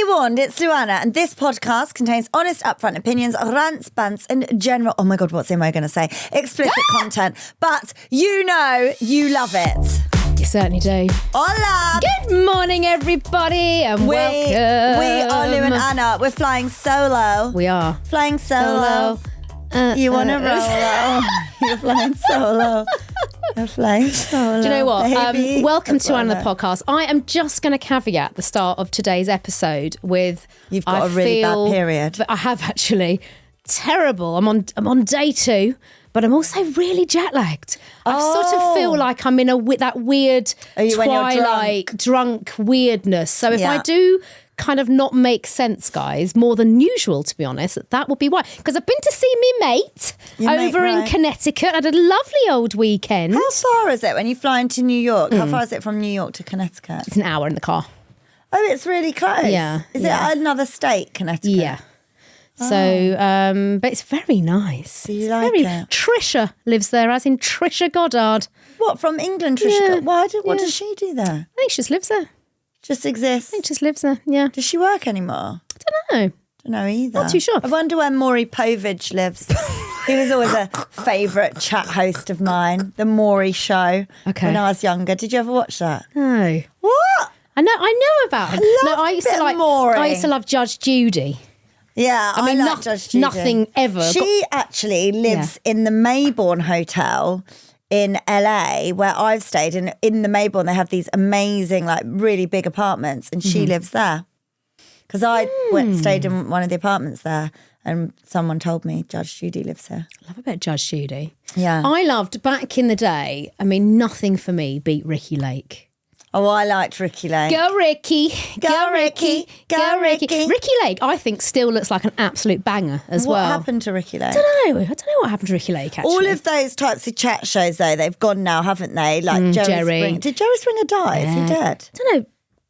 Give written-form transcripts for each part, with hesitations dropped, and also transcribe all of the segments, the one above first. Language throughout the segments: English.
warned, it's LuAnna, and this podcast contains honest, upfront opinions, rants, bants, and general, oh my God, what's Imo going to say? Explicit content. But you know you love it. You certainly do. Hola! Good morning, everybody, and welcome. We are LuAnna. We're flying solo. We are. Flying solo. You want to roll? You're flying solo. You're flying solo. Do you know what? Baby. Welcome to another podcast. I am just going to caveat the start of today's episode with You've got a really bad period. I have actually. Terrible. I'm on day 2, but I'm also really jet lagged. I sort of feel like I'm in that weird twilight drunk weirdness. So if I do kind of not make sense, guys, more than usual, to be honest, that would be why. Because I've been to see me mate over in Connecticut. I had a lovely old weekend. How far is it when you fly into New York? How far is it from New York to Connecticut? It's an hour in the car. Oh, it's really close. Yeah. Is it another state, Connecticut? Yeah. So, but it's very nice. Do you like it? Trisha lives there, as in Trisha Goddard. What, from England, Trisha? Yeah. What does she do there? I think she just lives there. Just exists? I think she just lives there, yeah. Does she work anymore? I don't know. Don't know either. Not too sure. I wonder where Maury Povich lives. He was always a favourite chat host of mine, the Maury Show, when I was younger. Did you ever watch that? No. What? I know about him. I used to love Judge Judy. Yeah, I mean, Judge Judy. Nothing ever. She actually lives in the Mayborn Hotel in LA, where I've stayed. And in the Mayborn, they have these amazing, like, really big apartments, and she lives there. Because I stayed in one of the apartments there, and someone told me Judge Judy lives here. I love a bit of Judge Judy. Yeah. I loved, back in the day, I mean, nothing for me beat Ricky Lake. Oh, I liked Ricky Lake. Go Ricky, go Ricky, go Ricky. Ricky Lake, I think, still looks like an absolute banger as well. What happened to Ricky Lake? I don't know what happened to Ricky Lake, actually. All of those types of chat shows, though, they've gone now, haven't they? Like Jerry Springer. Did Jerry Springer die? Is he dead? I don't know.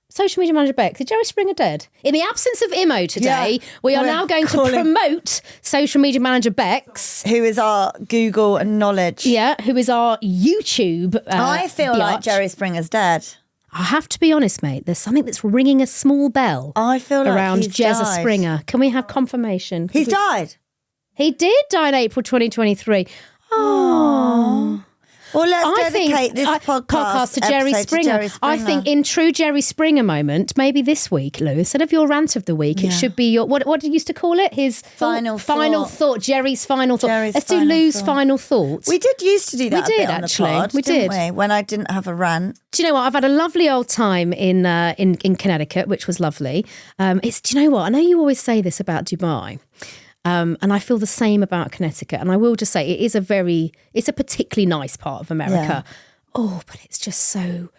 Social media manager Beck, did Jerry Springer dead? In the absence of Imo today, we are now going to promote social media manager Bex, who is our Google and knowledge. Yeah, who is our YouTube. I feel like Jerry Springer's dead. I have to be honest, mate. There's something that's ringing a small bell. I feel like around he's Jezza died. Springer. Can we have confirmation? He's died. He did die in April 2023. Oh. Well, let's dedicate this podcast to Jerry Springer. I think in true Jerry Springer moment, maybe this week, Lou, instead of your rant of the week, it should be your, what did you used to call it? His final thought. Jerry's final thought. Let's do Lou's final thoughts. We did used to do that. We did, on actually. The pod, we did. We? When I didn't have a rant. Do you know what? I've had a lovely old time in Connecticut, which was lovely. Do you know what? I know you always say this about Dubai. And I feel the same about Connecticut. And I will just say it's a particularly nice part of America. Yeah. Oh, but it's just so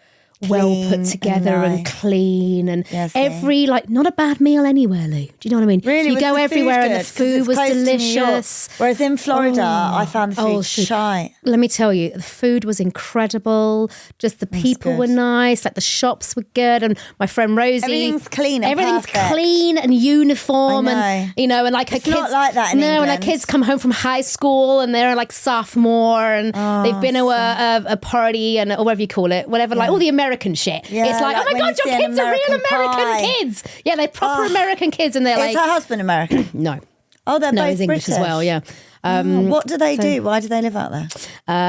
well put together and clean and every, like, not a bad meal anywhere, Lou. Do you know what I mean? Really? You go everywhere and the food was delicious. Whereas in Florida, I found the food shite. Let me tell you, the food was incredible. Just the people were nice. Like, the shops were good. And my friend Rosie. Everything's clean and perfect. Clean and uniform. I know. And, you know, and like her kids. It's not like that in England. And her kids come home from high school and they're like sophomore and they've been to a party or whatever you call it, whatever, like all the American shit. Yeah, it's like, oh my God, your kids are real American kids. Yeah, they're proper American kids, and they're like. Is her husband American? No. Oh, they're both he's English British as well. Yeah. What do they do? Why do they live out there?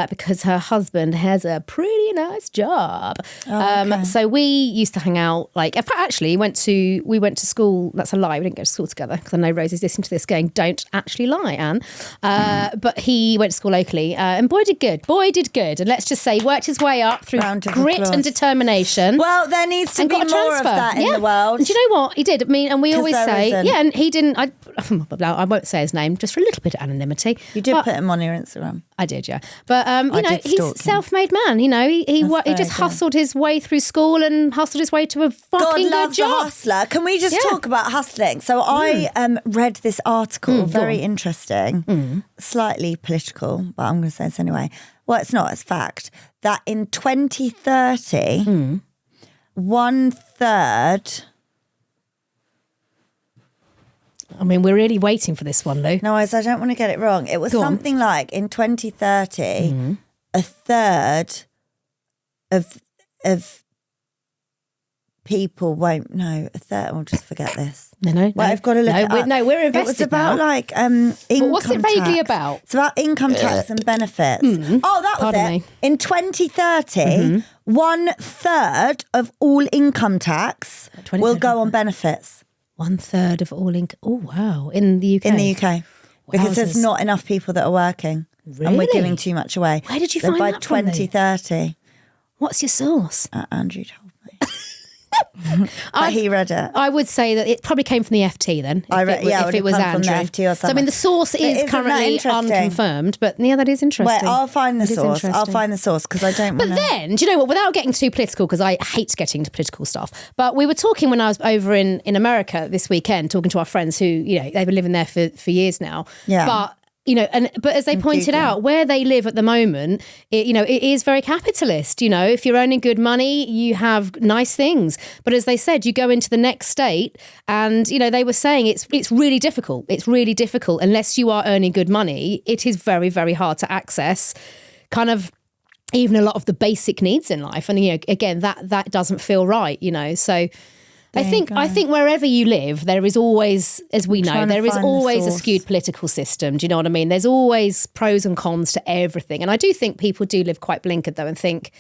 Because her husband has a pretty nice job. Okay. So we used to hang out. Like, in fact, actually, we went to school. That's a lie. We didn't go to school together because I know Rosie's listening to this, going, "Don't actually lie, Anne." But he went to school locally, and boy did good. And let's just say, worked his way up through grit and determination. Well, there needs to be more of that in the world. And do you know what he did? I mean, and we always say, isn't. and he didn't. I won't say his name, just for a little bit of anonymity. You did put him on your Instagram. I did, yeah. But he's a self-made man. You know, he just hustled his way through school and hustled his way to a fucking good job. A hustler. Can we just talk about hustling? So I read this article, very interesting, slightly political, but I'm going to say this anyway. Well, it's not, it's fact, that in 2030, 1/3. I mean, we're really waiting for this one, Lou. No, I don't want to get it wrong. It was something like in 2030, a third of people won't know a third. I'll just forget this. No. I've got to look it up. No, we're invested. It was about now. like income what's it vaguely tax. about? It's about income tax and benefits. Oh, that was Pardon it. me. In 2030, 1/3 of all income tax will go on benefits. 1/3 of all income. Oh, wow. In the UK? In the UK. Because there's Wowzers. not enough people that are working. Really? And we're giving too much away. Where did you so find by that from, Lou? 2030, What's your source? Andrew told me. But he read it. I would say that it probably came from the FT then. If it was come from Andrew. the FT or So I mean, the source But is isn't that currently interesting? unconfirmed, but yeah, that is interesting. Wait, I'll find the It is source. I'll interesting. find the source because I don't But want to. then, do you know what? Without getting too political, because I hate getting into political stuff, but we were talking when I was over in America this weekend, talking to our friends who, they've been living there for years now. Yeah. But but as they pointed out, where they live at the moment, it is very capitalist. If you're earning good money, you have nice things. But as they said, you go into the next state, and they were saying it's really difficult. It's really difficult unless you are earning good money. It is very, very hard to access, kind of, even a lot of the basic needs in life. And again, that doesn't feel right. So. I think wherever you live, there is always, as we know, there is always a skewed political system. Do you know what I mean? There's always pros and cons to everything. And I do think people do live quite blinkered though and think,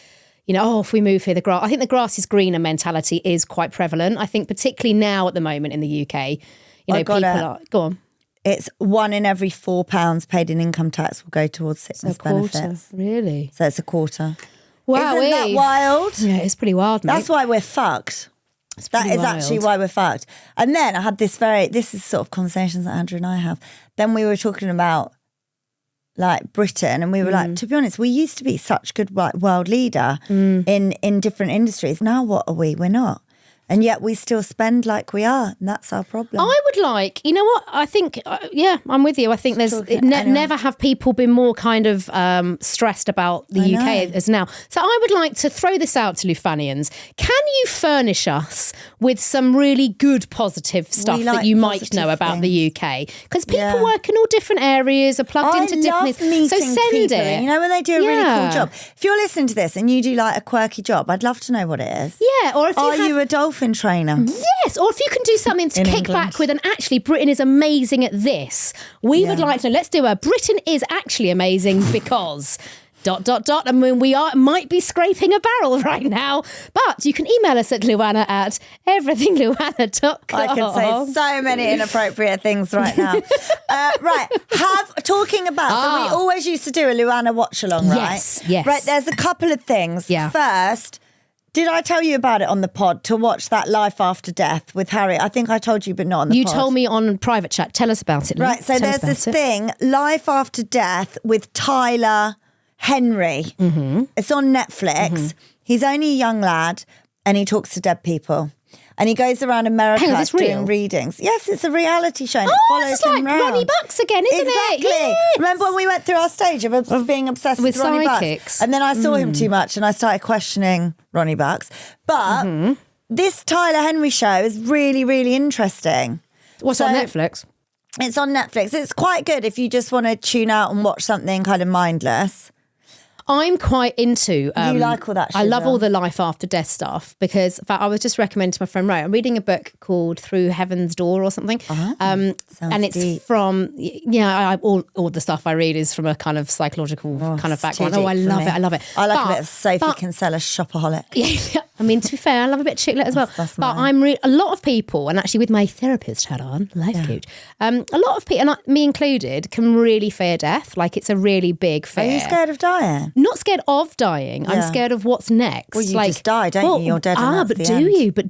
if we move here, I think the grass is greener mentality is quite prevalent. I think particularly now at the moment in the UK, people are, go on. It's 1 in every £4 paid in income tax will go towards sickness benefits. Really? So it's a quarter. Wow. Isn't that wild? Yeah, it's pretty wild, mate. That's why we're fucked. That is actually why we're fucked. And then I had this is sort of conversations that Andrew and I have. Then we were talking about like Britain, and we were like, to be honest, we used to be such good world leader in different industries. Now what are we? We're not. And yet we still spend like we are, and that's our problem. I would like, you know what? I think, I'm with you. I think never have people been more kind of stressed about the UK as now. So I would like to throw this out to Lufanians. Can you furnish us with some really good positive stuff that you might know about the UK? Because people work in all different areas, are plugged into different things. So send people. it. When they do a really cool job. If you're listening to this and you do like a quirky job, I'd love to know what it is. Yeah, or if you a dolphin trainer? Yes, or if you can do something to kick back with, and actually Britain is amazing at this. We would like to know. Let's do a Britain is actually amazing because... ... I mean, we might be scraping a barrel right now, but you can email us at LuAnna at everythingluanna.com. I can say so many inappropriate things right now. Talking about, so we always used to do a LuAnna watch along, right? Yes. Right, there's a couple of things. Yeah. First, did I tell you about it on the pod to watch that Life After Death with Harry? I think I told you, but not on the pod. You told me on private chat. Tell us about it, Lou. Right, so there's this thing, Life After Death with Tyler Henry. Mm-hmm. It's on Netflix. Mm-hmm. He's only a young lad and he talks to dead people. And he goes around America doing readings. Yes, it's a reality show. And it follows it's like him round. Ronnie Bucks again, isn't it? Yes. Remember when we went through our stage of being obsessed with Ronnie psychics. Bucks? And then I saw him too much and I started questioning Ronnie Bucks. But this Tyler Henry show is really, really interesting. What's on Netflix? It's on Netflix. It's quite good if you just want to tune out and watch something kind of mindless. I'm quite into... you like all that shit? I love all the life after death stuff because, in fact, I was just recommending to my friend Ray, I'm reading a book called Through Heaven's Door or something. And it's deep. From... all the stuff I read is from a kind of psychological kind of background. I love it. I love it. I like a bit of Sophie Kinsella shopaholic. Yeah. I mean, to be fair, I love a bit of chick lit as well. But a lot of people, and actually with my therapist hat on, life coach, a lot of people, and me included, can really fear death. Like it's a really big fear. Are you scared of dying? Not scared of dying. I'm scared of what's next. Well, you just die, don't you? You're dead. But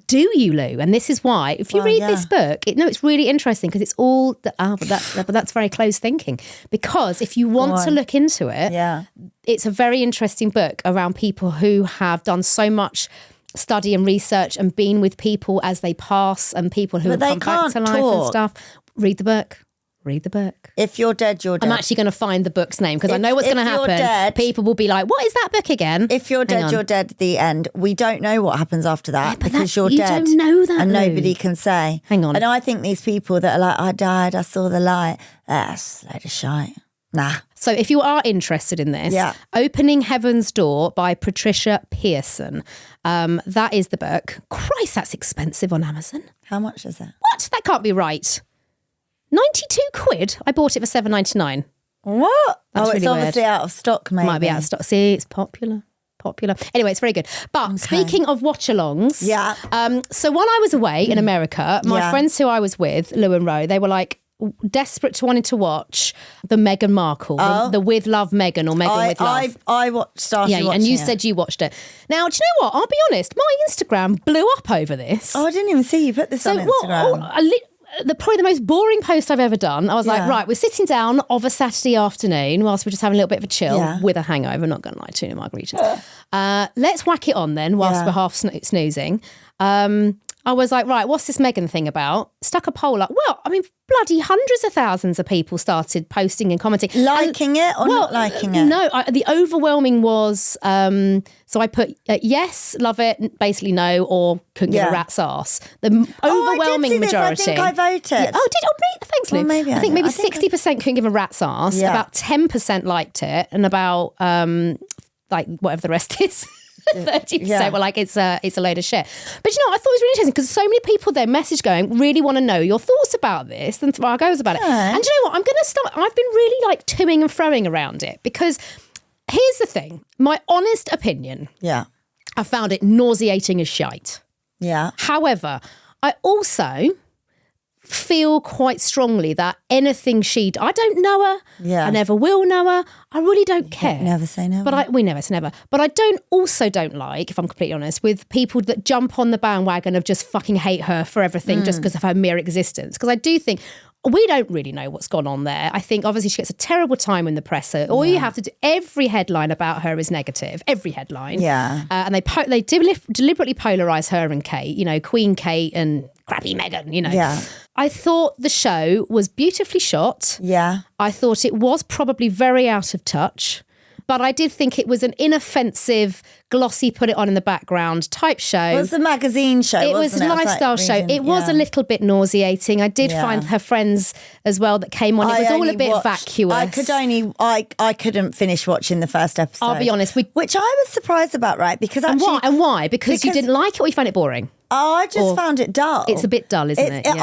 do you, Lou? And this is why. If you read this book, it's really interesting because it's all but that's very close thinking. Because if you want to look into it, it's a very interesting book around people who have done so much study and research and been with people as they pass and people who have come back to life and stuff. Read the book. If you're dead, you're dead. I'm actually going to find the book's name because I know what's going to happen. Dead, people will be like, what is that book again? If you're dead, you're dead at the end. We don't know what happens after that because you're dead. You don't know that, and nobody can say. Hang on. And I think these people that are like, I died, I saw the light, that's a load of shite. Nah. So if you are interested in this, Opening Heaven's Door by Patricia Pearson. That is the book. Christ, that's expensive on Amazon. How much is it? What? That can't be right. 92 quid? I bought it for $7.99. What? That's it's really obviously weird. out of stock, maybe. Might be out of stock. See, it's popular. Anyway, it's very good. But speaking of watch-alongs, so while I was away in America, my friends who I was with, Lou and Ro, they were like desperate to wanting to watch the Meghan Markle, the With Love Meghan or Meghan with Love. I started watching and you it. said you watched it. Now, do you know what? I'll be honest, my Instagram blew up over this. Oh, I didn't even see you put this on Instagram. Probably the most boring post I've ever done. I was like, right, we're sitting down of a Saturday afternoon whilst we're just having a little bit of a chill with a hangover, not going to lie, 2 margaritas. Let's whack it on then whilst we're half snoozing. I was like, right, what's this Meghan thing about? Stuck a poll up. Well, I mean, bloody hundreds of thousands of people started posting and commenting. Liking it or not liking it? No, the overwhelming was, so I put yes, love it, basically no, or couldn't give a rat's ass. The overwhelming majority. I think I voted. Thanks, Lou. Well, maybe I think maybe 60% couldn't give a rat's ass. Yeah. About 10% liked it, and about like whatever the rest is. 30% were like it's a load of shit. But you know, I thought it was really interesting because so many people there message going, really want to know your thoughts about this and our goes about it. And you know what? I'm going to start. I've been really like toing and froing around it because here's the thing. My honest opinion. Yeah. I found it nauseating as shite. Yeah. However, I also feel quite strongly that anything I don't know her. Yeah. I never will know her. I really don't care. Never say never. But we never say never. But I don't like, if I'm completely honest, with people that jump on the bandwagon of just fucking hate her for everything just because of her mere existence. Because I do think we don't really know what's gone on there. I think obviously she gets a terrible time in the press. All you have to do, every headline about her is negative. Every headline. Yeah. And they deliberately polarise her and Kate, you know, Queen Kate and crappy Meghan, you know. Yeah. I thought the show was beautifully shot. Yeah. I thought it was probably very out of touch. But I did think it was an inoffensive, glossy, put it on in the background type show. It was a magazine show, It was a lifestyle show. It was a little bit nauseating. I did find her friends as well that came on. It was all a bit vacuous. I couldn't finish watching the first episode. I'll be honest. Which I was surprised about, right? Because actually, And why? Because you didn't like it or you found it boring? I just found it dull. It's a bit dull, isn't it? Yeah.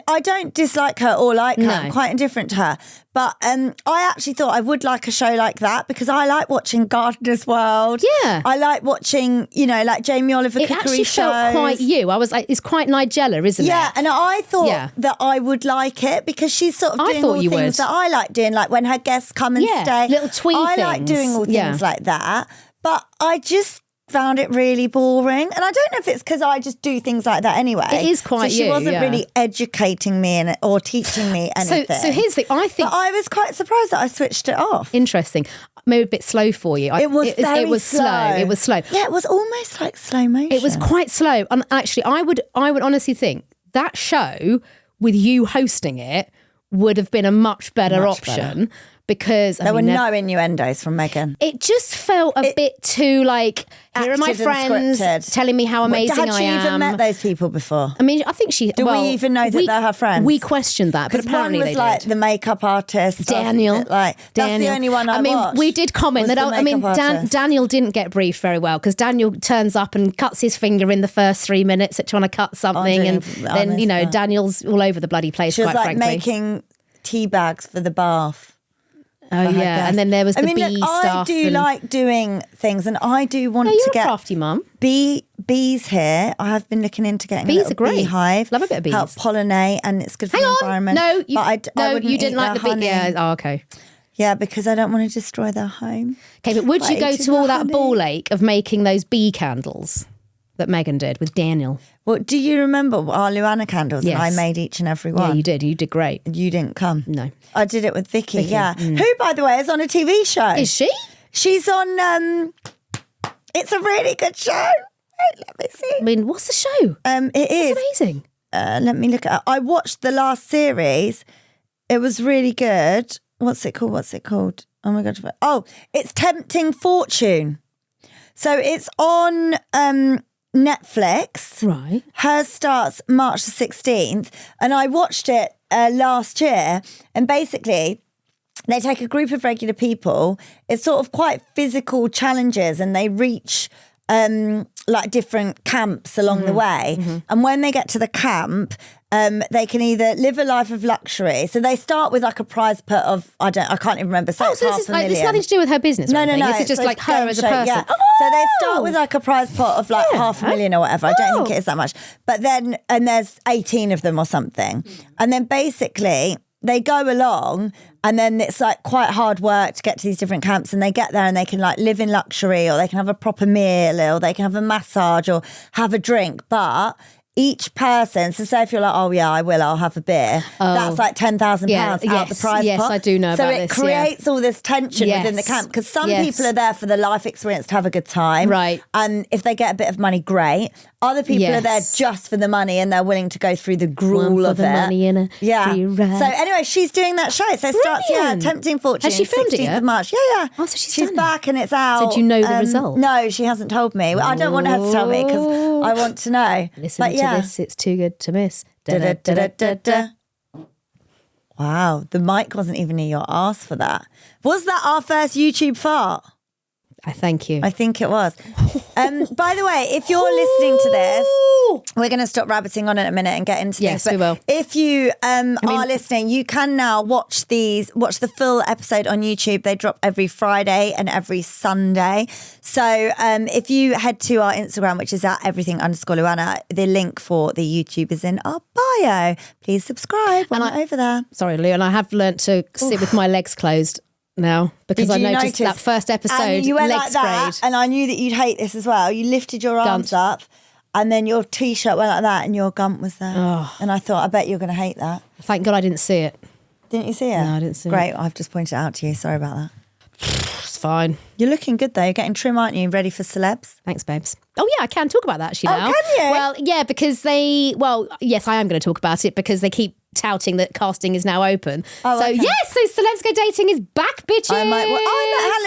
I don't dislike her or like her. I'm quite indifferent to her. But I actually thought I would like a show like that because I like watching Gardener's World. Yeah. I like watching, you know, like Jamie Oliver cookery shows. It actually felt quite you. I was like, it's quite Nigella, isn't it? Yeah, and I thought that I would like it because she's sort of doing all things that I like doing, like when her guests come and stay. Little twee things. I like doing all things like that. But I just found it really boring, and I don't know if it's because I just do things like that anyway. It is quite so she wasn't really educating me or teaching me anything. So here's the thing. I think I was quite surprised that I switched it off. Interesting. Maybe a bit slow for you. It was slow. It was slow. Yeah, it was almost like slow motion. It was quite slow, and actually, I would honestly think that show with you hosting it would have been a much better option. Because there were no innuendos from Meghan. It just felt a bit too like, here are my friends telling me how amazing I am. Had she even met those people before? I mean, I think she... Do we even know that they're her friends? We questioned that, but apparently they did. One was like the makeup artist. Daniel. That's the only one I watched. We did comment that, Daniel didn't get briefed very well because Daniel turns up and cuts his finger in the first 3 minutes at trying to cut something, and then, you know, Daniel's all over the bloody place, quite frankly. She was like making tea bags for the bath. Oh yeah, and then there was the bee stuff. I do like doing things, and I do want to get a crafty mum. Bees here. I have been looking into getting bees are great. Beehive. Love a bit of bees. Help pollinate, and it's good for the environment. No, you didn't like the bee. Yeah. Oh, okay. Yeah, because I don't want to destroy their home. Okay, but would you go to all that ball ache of making those bee candles that Meghan did with Daniel? Well, do you remember our LuAnna candles? Yes. And I made each and every one. Yeah, you did. You did great. You didn't come. No. I did it with Vicky. Yeah. Who, by the way, is on a TV show. Is she? She's on, it's a really good show. Wait, let me see. I mean, what's the show? It is. It's amazing. Let me look at it. I watched the last series. It was really good. What's it called? Oh my God. Oh, it's Tempting Fortune. So it's on Netflix. Right. Hers starts March the 16th. And I watched it last year. And basically, they take a group of regular people. It's sort of quite physical challenges, and they reach like different camps along the way. And when they get to the camp, they can either live a life of luxury. So they start with like a prize put of, I can't even remember. So, so this is like, it's nothing to do with her business. No. This is just like her as a person. Yeah. So they start with like a prize pot of like $500,000 or whatever. I don't think it is that much. But then, and there's 18 of them or something. And then basically they go along, and then it's like quite hard work to get to these different camps, and they get there and they can like live in luxury, or they can have a proper meal, or they can have a massage or have a drink. But each person, so say if you're like, oh yeah, I'll have a beer, that's like £10,000 out the prize pot. Yes, I do know about this. So it creates all this tension within the camp, because some people are there for the life experience to have a good time. Right. And if they get a bit of money, great. Other people are there just for the money, and they're willing to go through the gruel of it. Money in a free ride. So anyway, she's doing that show. So it starts, Tempting Fortune. Has she filmed it 16th yet? of March. Yeah. Oh, so she's done back and it's out. So do you know the result? No, she hasn't told me. I don't want her to tell me because I want to know. Listen to this, it's too good to miss. Wow, the mic wasn't even in your arse for that. Was that our first YouTube fart? I thank you. I think it was. By the way, if you're listening to this, we're going to stop rabbiting on in a minute and get into yes, this. we will. If you are listening, you can now watch the full episode on YouTube. They drop every Friday and every Sunday. So if you head to our Instagram, which is at everything_LuAnna, the link for the YouTube is in our bio. Please subscribe when we're over there. Sorry, Lou, and I have learnt to sit with my legs closed now, because I noticed that first episode, and you went leg like that, sprayed. and I knew that you'd hate this as well. You lifted your arms up, and then your t-shirt went like that, and your gump was there. And I thought, I bet you're going to hate that. Thank God I didn't see it. Didn't you see it? No, I didn't see it. Great, I've just pointed it out to you. Sorry about that. It's fine. You're looking good though. You're getting trim, aren't you? Ready for celebs? Thanks, babes. Oh yeah, I can talk about that actually now. Oh, can you? Well, yeah, because yes, I am going to talk about it because they keep touting that casting is now open. Oh, so okay. yes, so Celebs Go Dating is back, bitches. I met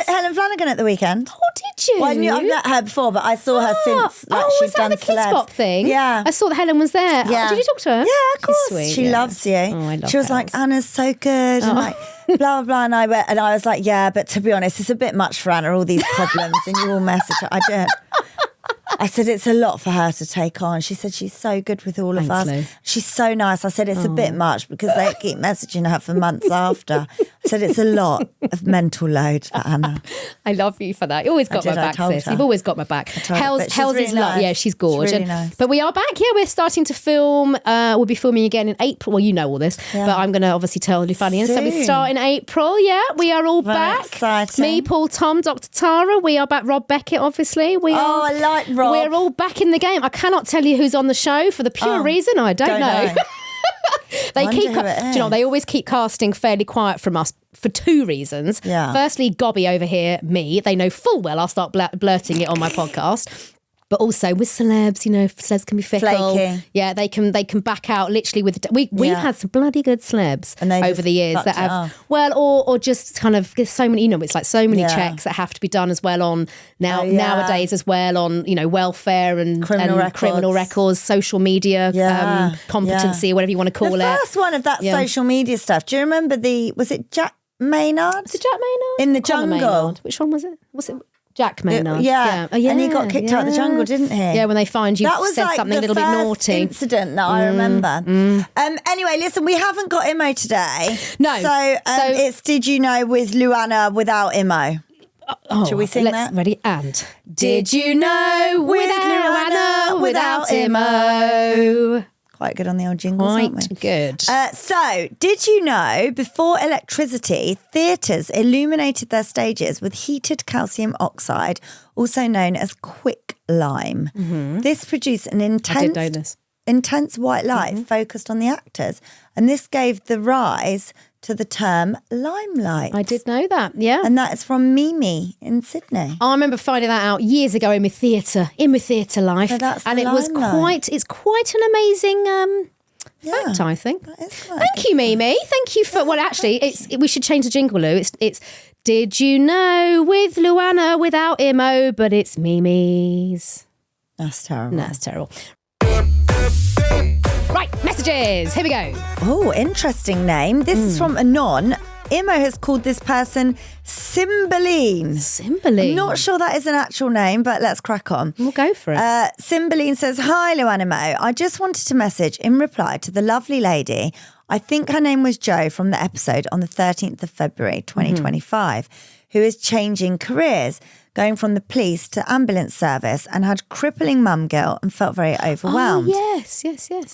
Helen Flanagan at the weekend. Oh, did you? Well, I've met her before, but I saw her since she's was that done the Kids celebs. Bop thing? Yeah. I saw that Helen was there. Yeah. Oh, did you talk to her? Yeah, of course. She's sweet, she loves you. Oh, I love She was Helen. like, Anna's so good. And like, blah, blah, blah. And I was like, yeah, but to be honest, it's a bit much for Anna, all these problems. And you all message her. I said, it's a lot for her to take on. She said, she's so good with all of us. Lou. She's so nice. I said, it's a bit much because they keep messaging her for months after. I said, it's a lot of mental load for Anna. I love you for that. You always got my back, sis. her. You've always got my back. Hell's really is love. nice. Yeah, she's gorgeous. Really nice. But we are back. Yeah, we're starting to film. We'll be filming again in April. Well, you know all this, but I'm going to obviously tell you funny. So we start in April. Yeah, we are all back. Exciting. Me, Paul, Tom, Dr. Tara. We are back. Rob Beckett, obviously. I like Rob. We're all back in the game. I cannot tell you who's on the show for the pure reason I don't know. They keep, do you know, they always keep casting fairly quiet from us for two reasons. Yeah. Firstly, Gobby over here, me, they know full well I'll start blurting it on my podcast. But also with celebs, you know, celebs can be fickle. Flaky. Yeah, they can back out literally with. We've had some bloody good celebs over the years that have or just kind of there's so many. You know, it's like so many checks that have to be done as well on nowadays as well on welfare and criminal records, social media competency or whatever you want to call it. The first one of that social media stuff. Do you remember was it Jack Maynard? Was it Jack Maynard? In the Jungle. Maynard. Which one was it? Was it Jack Maynard? Yeah. And he got kicked out of the jungle, didn't he? Yeah, when they find you that was said like something a little bit naughty. Incident that I remember. Anyway, listen, we haven't got Imo today. No. So it's Did You Know with LuAnna without Imo. Shall we sing that? Ready? And Did You Know with LuAnna without Imo? Quite good on the old jingles, aren't we? Quite good. So, did you know, before electricity, theatres illuminated their stages with heated calcium oxide, also known as quicklime. This produced an intense white light focused on the actors, and this gave the rise to the term limelight. I did know that, yeah. And that is from Mimi in Sydney. I remember finding that out years ago in my theatre life. So that's and the limelight. it's quite an amazing fact, I think. That is Thank you, Mimi. Thank you for we should change the jingle, Lou. It's Did You Know with LuAnna without Imo, but it's Mimi's. That's terrible. That's terrible. Right, messages. Here we go. Oh, interesting name. This is from Anon. Imo has called this person Cymbeline. Cymbeline. I'm not sure that is an actual name, but let's crack on. We'll go for it. Cymbeline says, "Hi, LuAnna Mo. I just wanted to message in reply to the lovely lady, I think her name was Jo, from the episode on the 13th of February 2025, who is changing careers, going from the police to ambulance service, and had crippling mum guilt and felt very overwhelmed." Oh, yes.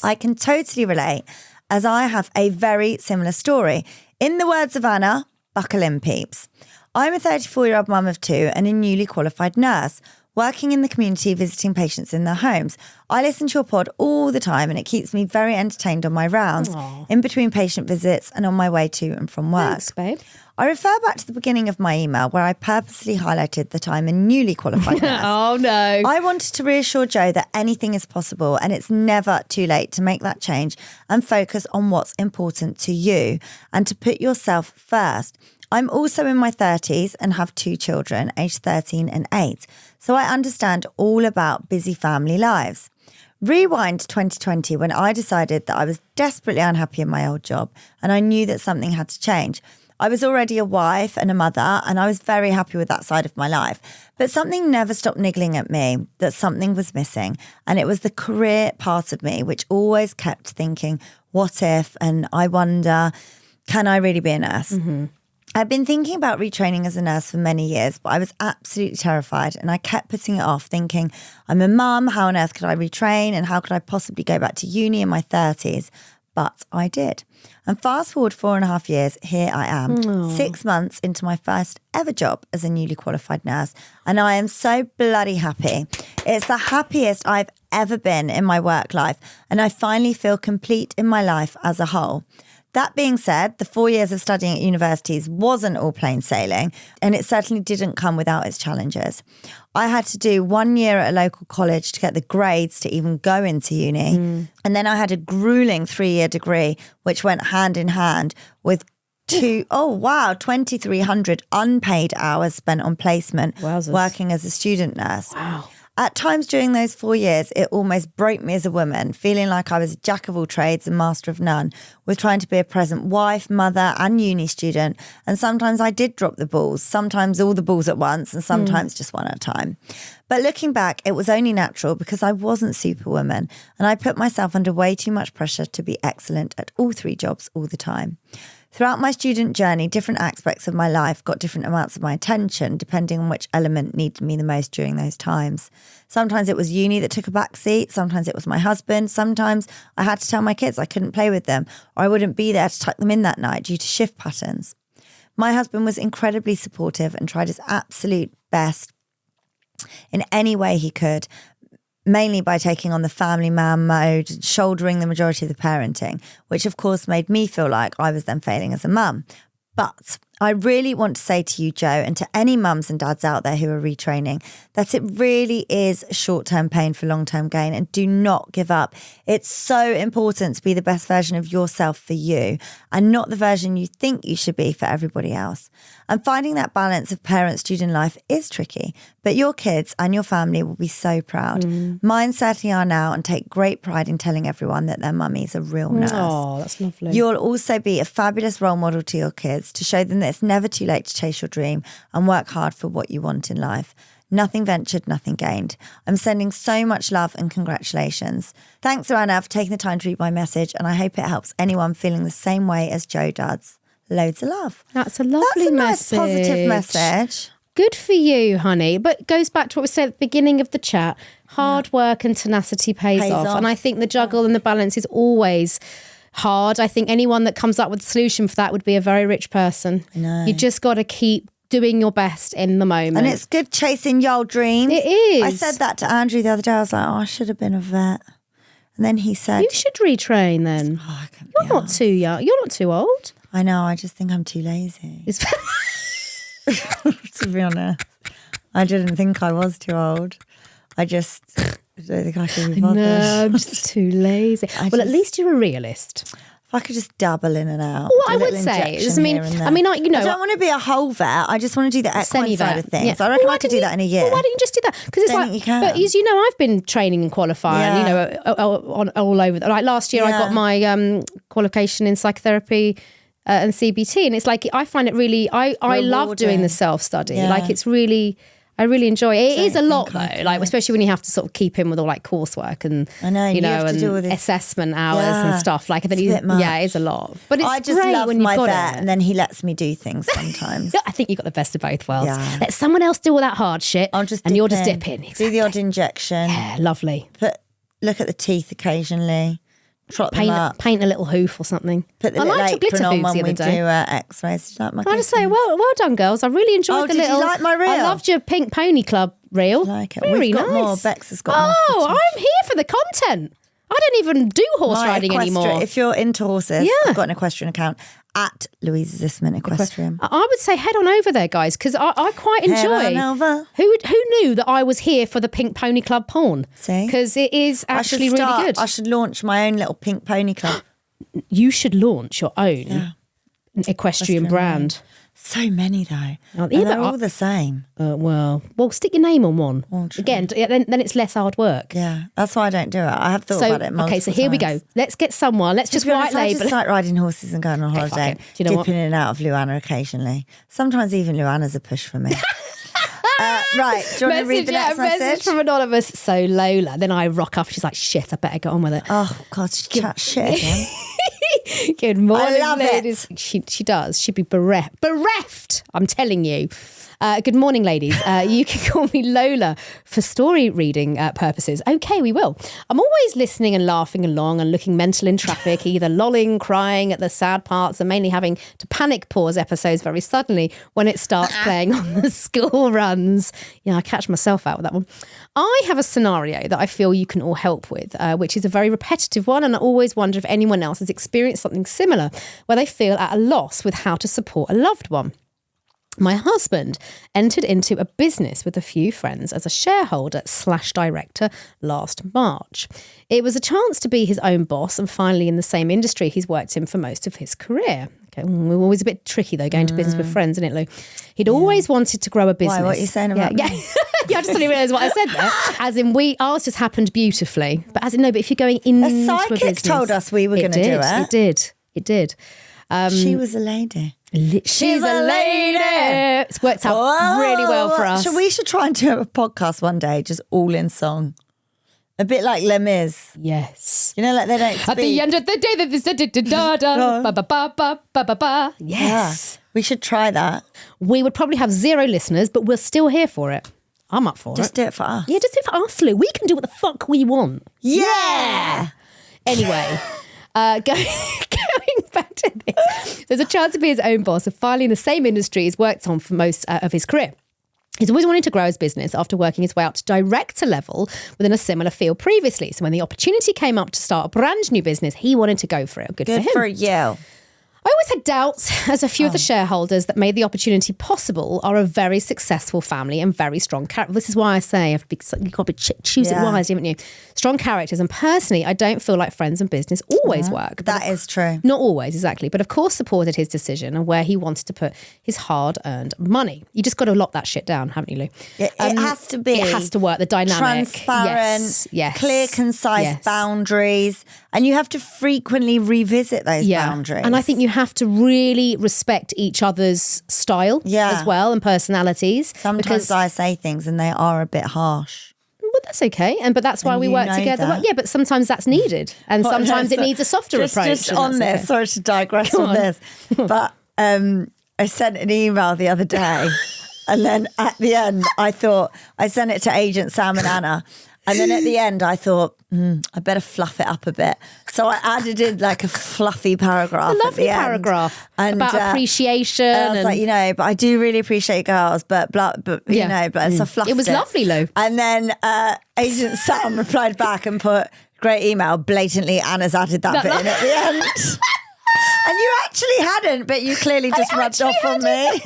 I can totally relate, as I have a very similar story. In the words of Anna, buckle in, peeps. I'm a 34-year-old mum of two and a newly qualified nurse, working in the community, visiting patients in their homes. I listen to your pod all the time and it keeps me very entertained on my rounds, in between patient visits and on my way to and from work. Thanks, babe. I refer back to the beginning of my email where I purposely highlighted that I'm a newly qualified nurse. Oh, no. I wanted to reassure Jo that anything is possible and it's never too late to make that change and focus on what's important to you and to put yourself first. I'm also in my 30s and have two children, aged 13 and 8, so I understand all about busy family lives. Rewind to 2020 when I decided that I was desperately unhappy in my old job and I knew that something had to change. I was already a wife and a mother and I was very happy with that side of my life. But something never stopped niggling at me that something was missing, and it was the career part of me which always kept thinking, what if, and I wonder, can I really be a nurse? Mm-hmm. I've been thinking about retraining as a nurse for many years, but I was absolutely terrified and I kept putting it off, thinking, I'm a mum, how on earth could I retrain and how could I possibly go back to uni in my 30s? But I did. And fast forward 4.5 years, here I am, 6 months into my first ever job as a newly qualified nurse. And I am so bloody happy. It's the happiest I've ever been in my work life. And I finally feel complete in my life as a whole. That being said, the 4 years of studying at universities wasn't all plain sailing, and it certainly didn't come without its challenges. I had to do 1 year at a local college to get the grades to even go into uni. And then I had a grueling 3-year degree, which went hand in hand with 2,300 unpaid hours spent on placement. Wowzers. Working as a student nurse. Wow. At times during those 4 years, it almost broke me as a woman, feeling like I was a jack of all trades and master of none, with trying to be a present wife, mother and uni student. And sometimes I did drop the balls, sometimes all the balls at once and sometimes just one at a time. But looking back, it was only natural because I wasn't Superwoman and I put myself under way too much pressure to be excellent at all 3 jobs all the time. Throughout my student journey, different aspects of my life got different amounts of my attention, depending on which element needed me the most during those times. Sometimes it was uni that took a back seat. Sometimes it was my husband. Sometimes I had to tell my kids I couldn't play with them or I wouldn't be there to tuck them in that night due to shift patterns. My husband was incredibly supportive and tried his absolute best in any way he could, mainly by taking on the family man mode, shouldering the majority of the parenting, which of course made me feel like I was then failing as a mum. But I really want to say to you, Jo, and to any mums and dads out there who are retraining, that it really is short-term pain for long-term gain, and do not give up. It's so important to be the best version of yourself for you and not the version you think you should be for everybody else. And finding that balance of parent-student life is tricky, but your kids and your family will be so proud. Mine certainly are now and take great pride in telling everyone that their mummy's a real nurse. Oh, that's lovely. You'll also be a fabulous role model to your kids to show them that it's never too late to chase your dream and work hard for what you want in life. Nothing ventured, nothing gained. I'm sending so much love and congratulations. Thanks, LuAnna, for taking the time to read my message, and I hope it helps anyone feeling the same way as Jo does. Loads of love. That's a lovely nice, positive message. Good for you, honey. But it goes back to what we said at the beginning of the chat. Hard work and tenacity pays off. And I think the juggle and the balance is always hard. I think anyone that comes up with a solution for that would be a very rich person. No. You just got to keep doing your best in the moment. And it's good chasing your dreams. It is. I said that to Andrew the other day. I was like, I should have been a vet. And then he said, you should retrain then. You're not too young. You're not too old. I know. I just think I'm too lazy. To be honest, I didn't think I was too old. I just don't think I can be bothered. No, I'm just too lazy. At least you're a realist. If I could just dabble in and out. What I would say is, I don't want to be a whole vet. I just want to do the equine side of things. Yeah. I reckon I could do that in a year. Well, why don't you just do that? Because it's like, you can. But as you know, I've been training and qualifying. All over. Like last year, I got my qualification in psychotherapy and CBT. And it's like, I find it really, I love doing the self-study. Yeah. Like it's really, I really enjoy it. It is a lot though, like especially when you have to sort of keep in with all like coursework and you know, and assessment hours and stuff. Like then it is a lot. But it's I just great love when you've my got vet, it. and then he lets me do things sometimes. I think you got the best of both worlds. Yeah. Let someone else do all that hard shit, I'll just and you'll just dip in. Exactly. Do the odd injection. Yeah, lovely. Look at the teeth occasionally. Trot them up. Paint a little hoof or something. Put the I liked your glitter on hooves when the other we day. do X-rays. Did you like my Can I just say, well done, girls. I really enjoyed the little. Did you like my reel? I loved your Pink Pony Club reel. I like it. Very We've got nice. more. Bex has got more. Oh, I'm here for the content. I don't even do horse riding anymore. If you're into horses, I've got an equestrian account at Louisa Zisman Equestrian. I would say head on over there, guys, because I quite enjoy. Head on over. Who knew that I was here for the Pink Pony Club porn? See? Because it is actually really good. I should launch my own little Pink Pony Club. You should launch your own equestrian brand. So many though. Oh, and they're all the same. Well, stick your name on one. Again, then it's less hard work. Yeah, that's why I don't do it. I have thought about it multiple times. Here we go. Let's get someone. Let's just white label. I just like riding horses and going on holiday. Dipping in and out of LuAnna occasionally. Sometimes even LuAnna's a push for me. Right, do you want to read the next message? From Anonymous. So Lola. Then I rock up. She's like, shit, I better get on with it. Oh, God, she chat shit again. Good morning, I love ladies. She does. She'd be bereft. I'm telling you. Good morning, ladies. You can call me Lola for story reading purposes. Okay, we will. I'm always listening and laughing along and looking mental in traffic, either lolling, crying at the sad parts, and mainly having to panic pause episodes very suddenly when it starts playing on the school runs. Yeah, I catch myself out with that one. I have a scenario that I feel you can all help with, which is a very repetitive one, and I always wonder if anyone else has experienced something similar where they feel at a loss with how to support a loved one. My husband entered into a business with a few friends as a shareholder/director last March. It was a chance to be his own boss and finally in the same industry he's worked in for most of his career. Okay, we're always a bit tricky though, going to business with friends, isn't it, Lou? He'd always wanted to grow a business. Why, what are you saying about me? Yeah, I just didn't realise what I said there. As in, ours just happened beautifully. But as in, no, but if you're going into a business. Told us we were going to do it. It did. She was a lady. She's a lady. It's worked out really well for us. So we should try and do a podcast one day, just all in song. A bit like Les Mis. Yes. You know, like they don't speak. At the end of the day, this da-da-da-da-ba-ba-ba-ba-ba-ba. Yes. Yeah, we should try that. We would probably have 0 listeners, but we're still here for it. I'm up for it. Just do it for us. Yeah, just do it for us, Lou. We can do what the fuck we want. Yeah. Anyway. Going back to this, there's a chance to be his own boss and finally in the same industry he's worked on for most of his career. He's always wanted to grow his business after working his way up to director level within a similar field previously. So when the opportunity came up to start a brand new business, he wanted to go for it. Good for him. Good for you. I always had doubts, as a few of the shareholders that made the opportunity possible are a very successful family and very strong character. This is why I say you've got to choose it wisely, haven't you? Strong characters. And personally, I don't feel like friends and business always work. That is true. Not always, exactly. But of course supported his decision and where he wanted to put his hard-earned money. You just got to lock that shit down, haven't you, Lou? It has to be. It has to work, the dynamic. Transparent, yes. Clear, concise boundaries. And you have to frequently revisit those boundaries. And I think you have to really respect each other's style as well and personalities. Sometimes I say things and they are a bit harsh. But that's okay. But that's why we work together. Well, yeah, but sometimes that's needed. And sometimes it needs a softer approach. Just on this, sorry to digress on this. But I sent an email the other day and then at the end I thought, I sent it to Agent Sam and Anna. And then at the end, I thought, I better fluff it up a bit. So I added in like a fluffy paragraph. A lovely paragraph about appreciation. And I was like, but I do really appreciate girls, but you know, but so fluffed it was lovely, Lou. And then Agent Sam replied back and put, great email, blatantly Anna's added that bit in at the end. And you actually hadn't, but you clearly just rubbed off on me.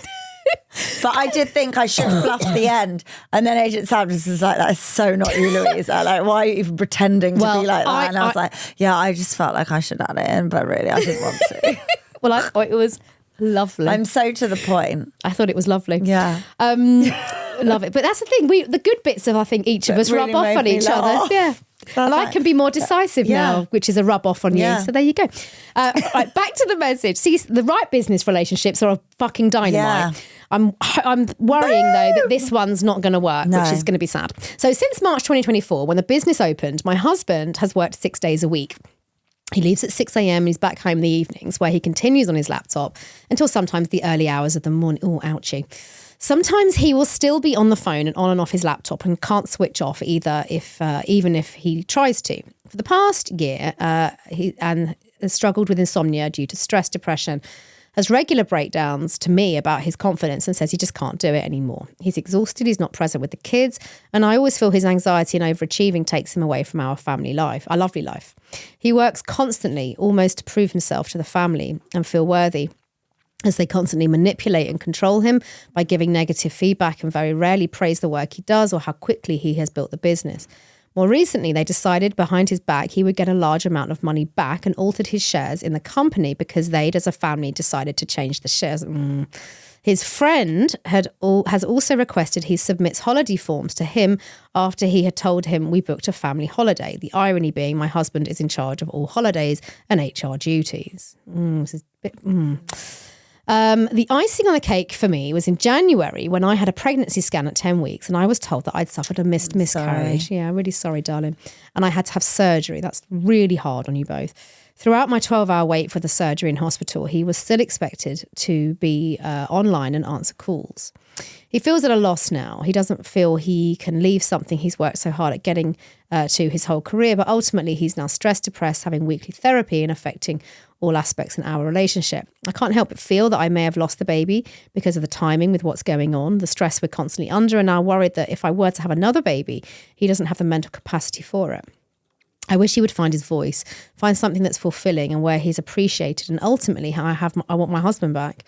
But I did think I should fluff the end. And then Agent Sam was like, that is so not you, Louisa. Like, why are you even pretending to be like that? And I was like, yeah, I just felt like I should add it in, but really I didn't want to. Well, I thought it was lovely. I'm so to the point. I thought it was lovely. Yeah. Love it. But that's the thing. The good bits of, I think, each of us really rub off on each other. Yeah. And I can be more decisive now, which is a rub off on you. So there you go. Right, back to the message. See, the right business relationships are a fucking dynamite. Yeah. I'm worrying though that this one's not going to work, which is going to be sad. So since March 2024, when the business opened, my husband has worked 6 days a week. He leaves at 6 a.m. He's back home in the evenings, where he continues on his laptop until sometimes the early hours of the morning. Oh, ouchie. Sometimes he will still be on the phone and on and off his laptop and can't switch off either, even if he tries to. For the past year, he has struggled with insomnia due to stress, depression, has regular breakdowns to me about his confidence and says he just can't do it anymore. He's exhausted, he's not present with the kids, and I always feel his anxiety and overachieving takes him away from our family life, our lovely life. He works constantly, almost to prove himself to the family and feel worthy, as they constantly manipulate and control him by giving negative feedback and very rarely praise the work he does or how quickly he has built the business. More recently, they decided behind his back he would get a large amount of money back and altered his shares in the company because they'd, as a family, decided to change the shares. His friend has also requested he submits holiday forms to him after he had told him we booked a family holiday. The irony being my husband is in charge of all holidays and HR duties. This is a bit... The icing on the cake for me was in January when I had a pregnancy scan at 10 weeks and I was told that I'd suffered a miscarriage. Yeah, really sorry, darling. And I had to have surgery. That's really hard on you both. Throughout my 12-hour wait for the surgery in hospital, he was still expected to be online and answer calls. He feels at a loss now. He doesn't feel he can leave something he's worked so hard at getting to his whole career, but ultimately he's now stressed, depressed, having weekly therapy and affecting all aspects in our relationship. I can't help but feel that I may have lost the baby because of the timing with what's going on, the stress we're constantly under, and now worried that if I were to have another baby, he doesn't have the mental capacity for it. I wish he would find his voice, find something that's fulfilling and where he's appreciated, and ultimately I want my husband back.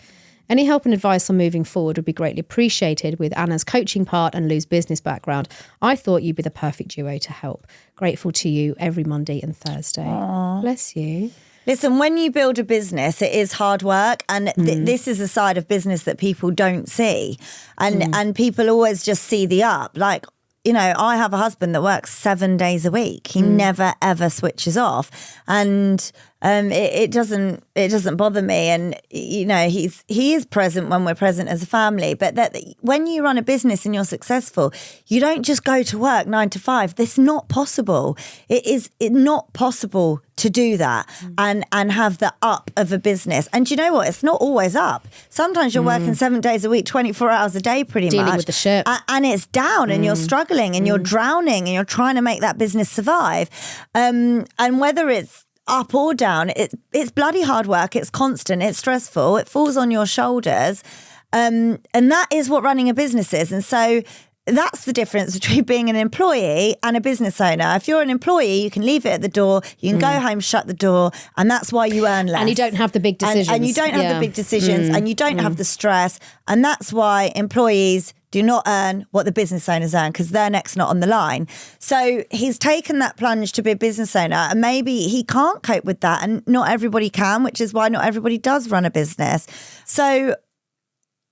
Any help and advice on moving forward would be greatly appreciated. With Anna's coaching part and Lou's business background, I thought you'd be the perfect duo to help. Grateful to you every Monday and Thursday. Aww. Bless you. Listen, when you build a business, it is hard work, and this is a side of business that people don't see, and people always just see the up. Like, you know, I have a husband that works 7 days a week. He never ever switches off, and it doesn't bother me. And you know, he is present when we're present as a family. But that when you run a business and you're successful, you don't just go to work 9 to 5. That's not possible. It's not possible to do that and have the up of a business. And you know what? It's not always up. Sometimes you're working 7 days a week, 24 hours a day, pretty much. Dealing with the ship. And it's down and you're struggling and you're drowning and you're trying to make that business survive. And whether it's up or down, it's bloody hard work. It's constant. It's stressful. It falls on your shoulders. And that is what running a business is. And so that's the difference between being an employee and a business owner. If you're an employee, you can leave it at the door, you can go home, shut the door, and that's why you earn less. And you don't have the big decisions. And you don't have the big decisions, and you don't have the stress. And that's why employees do not earn what the business owners earn, because their neck's not on the line. So he's taken that plunge to be a business owner, and maybe he can't cope with that, and not everybody can, which is why not everybody does run a business. So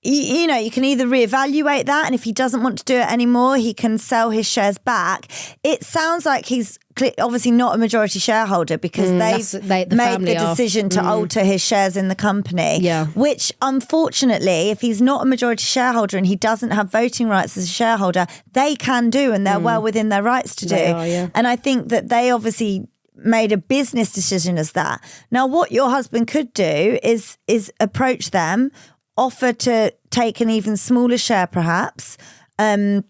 you know, you can either reevaluate that, and if he doesn't want to do it anymore, he can sell his shares back. It sounds like he's obviously not a majority shareholder because they've made the decision to alter his shares in the company, which unfortunately, if he's not a majority shareholder and he doesn't have voting rights as a shareholder, they can do, and they're well within their rights to do. And I think that they obviously made a business decision as that. Now, what your husband could do is approach them, offer to take an even smaller share perhaps, and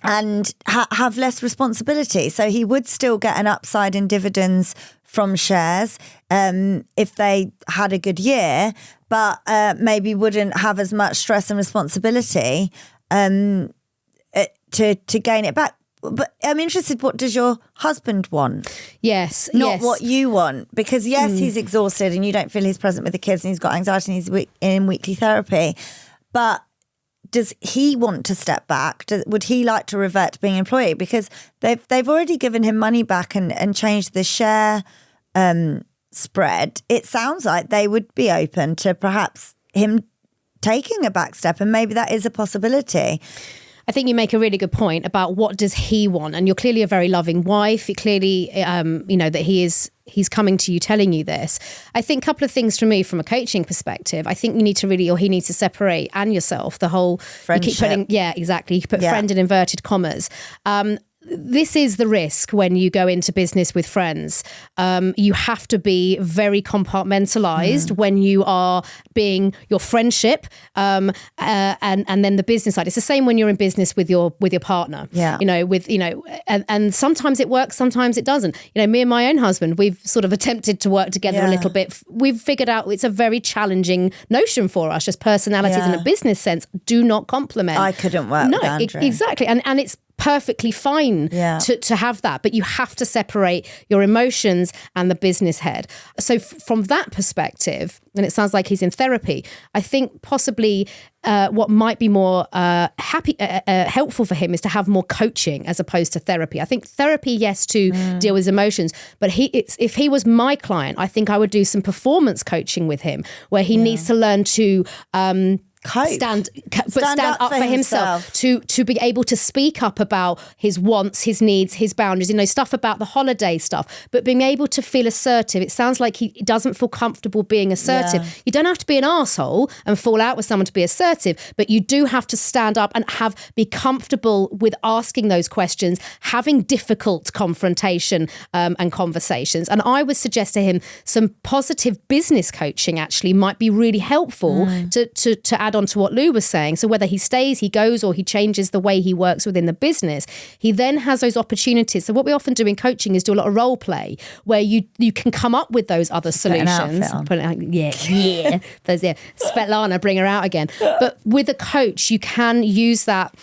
have less responsibility. So he would still get an upside in dividends from shares if they had a good year, but maybe wouldn't have as much stress and responsibility to gain it back. But I'm interested, what does your husband want? Yes. Not what you want. Because yes, he's exhausted and you don't feel he's present with the kids and he's got anxiety and he's in weekly therapy. But does he want to step back? Would he like to revert to being an employee? Because they've already given him money back and changed the share spread. It sounds like they would be open to perhaps him taking a back step, and maybe that is a possibility. I think you make a really good point about what does he want, and you're clearly a very loving wife. It clearly, that he's coming to you telling you this. I think a couple of things from me from a coaching perspective. I think he needs to separate and yourself the whole friendship. You put friend in inverted commas. This is the risk when you go into business with friends. You have to be very compartmentalized when you are being your friendship and then the business side. It's the same when you're in business with your partner. Yeah. And sometimes it works, sometimes it doesn't. Me and my own husband, we've sort of attempted to work together a little bit. We've figured out it's a very challenging notion for us. Just personalities in a business sense do not complement. I couldn't work with Andrew. Exactly. And it's perfectly fine to have that, but you have to separate your emotions and the business head. So from that perspective, and it sounds like he's in therapy, I think possibly what might be more helpful for him is to have more coaching as opposed to therapy. I think therapy, yes, to deal with emotions, but if he was my client, I think I would do some performance coaching with him where he needs to learn to stand up for himself, to be able to speak up about his wants, his needs, his boundaries, stuff about the holiday stuff, but being able to feel assertive. It sounds like he doesn't feel comfortable being assertive. Yeah. You don't have to be an arsehole and fall out with someone to be assertive, but you do have to stand up and be comfortable with asking those questions, having difficult confrontation and conversations. And I would suggest to him some positive business coaching actually might be really helpful to add on to what Lou was saying. So whether he stays, he goes, or he changes the way he works within the business, he then has those opportunities. So what we often do in coaching is do a lot of role play where you can come up with those other solutions. Svetlana, bring her out again. But with a coach, you can use that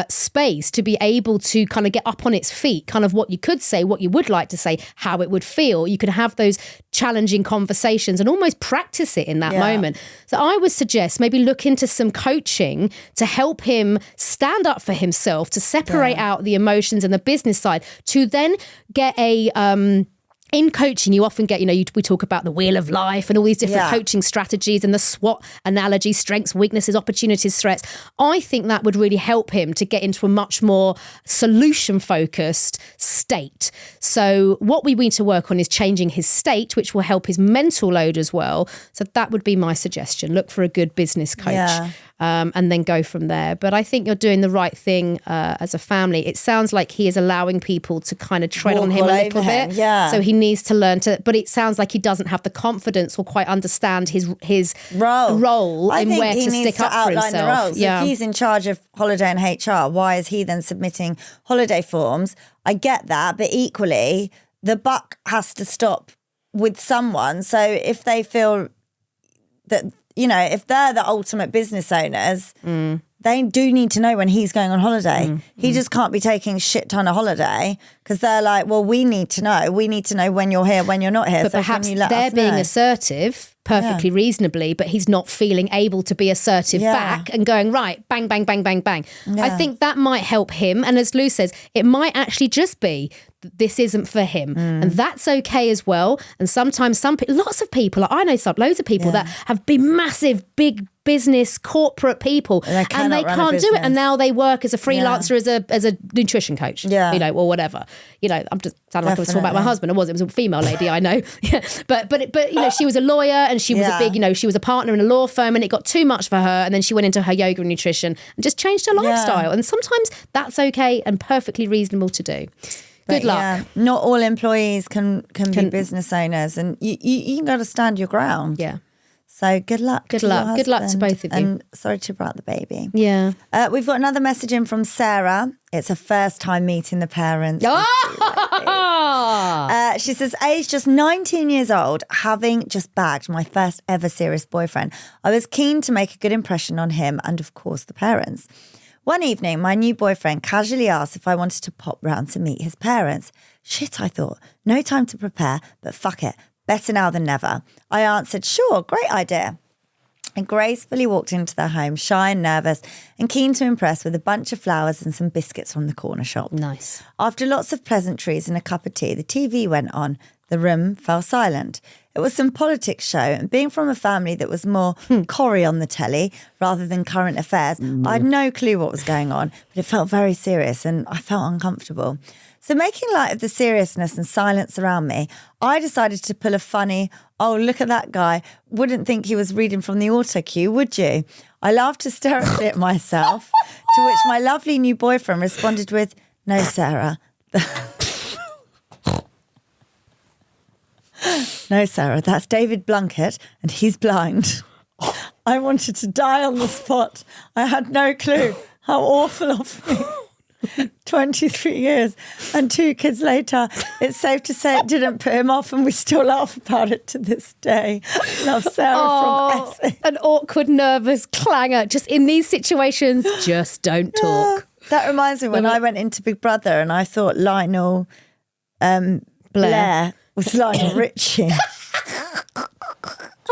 space to be able to kind of get up on its feet, kind of what you could say, what you would like to say, how it would feel. You can have those challenging conversations and almost practice it in that moment. So I would suggest maybe look into some coaching to help him stand up for himself, to separate out the emotions and the business side, to then get in coaching, you often get, we talk about the wheel of life and all these different coaching strategies and the SWOT analogy, strengths, weaknesses, opportunities, threats. I think that would really help him to get into a much more solution-focused state. So what we need to work on is changing his state, which will help his mental load as well. So that would be my suggestion. Look for a good business coach. And then go from there. But I think you're doing the right thing as a family. It sounds like he is allowing people to kind of tread on him a little bit. Yeah. So he needs to learn to, but it sounds like he doesn't have the confidence or quite understand his role in where to stick up for himself. The roles. If he's in charge of holiday and HR, why is he then submitting holiday forms? I get that, but equally, the buck has to stop with someone. So if they feel that, if they're the ultimate business owners, they do need to know when he's going on holiday. He just can't be taking a shit ton of holiday because they're like, well, we need to know. We need to know when you're here, when you're not here. But so perhaps they're being assertive perfectly reasonably, but he's not feeling able to be assertive back and going, right, bang, bang, bang, bang, bang. I think that might help him. And as Lou says, it might actually just be this isn't for him. And that's okay as well. And sometimes lots of people, I know loads of people that have been massive, big business, corporate people, and they can't do it. And now they work as a freelancer, as a nutrition coach, or whatever. I'm just sounding like I was talking about my husband. It was a female lady, I know. But she was a lawyer and she was a big, she was a partner in a law firm, and it got too much for her. And then she went into her yoga and nutrition and just changed her lifestyle. And sometimes that's okay and perfectly reasonable to do. Good luck. Yeah, not all employees can be business owners, and you got to stand your ground. Yeah. So good luck. Good luck. Good luck to both of you. And sorry to brought the baby. Yeah. We've got another message in from Sarah. It's her first time meeting the parents. She says, age just 19 years old, having just bagged my first ever serious boyfriend. I was keen to make a good impression on him and, of course, the parents. One evening, my new boyfriend casually asked if I wanted to pop round to meet his parents. Shit, I thought. No time to prepare, but fuck it. Better now than never. I answered, sure, great idea. And gracefully walked into their home, shy and nervous and keen to impress with a bunch of flowers and some biscuits from the corner shop. Nice. After lots of pleasantries and a cup of tea, the TV went on. The room fell silent. It was some politics show, and being from a family that was more Corrie on the telly rather than current affairs, I had no clue what was going on, but it felt very serious and I felt uncomfortable. So making light of the seriousness and silence around me, I decided to pull a funny, oh, look at that guy, wouldn't think he was reading from the auto cue, would you? I laughed hysterically at myself, to which my lovely new boyfriend responded with, no, Sarah. No, Sarah, that's David Blunkett and he's blind. I wanted to die on the spot. I had no clue. How awful of me. 23 years and 2 kids later, it's safe to say it didn't put him off and we still laugh about it to this day. Love, Sarah from Essex. An awkward, nervous clangor. Just in these situations, just don't talk. That reminds me when I went into Big Brother and I thought Lionel Blair was Lionel Richie.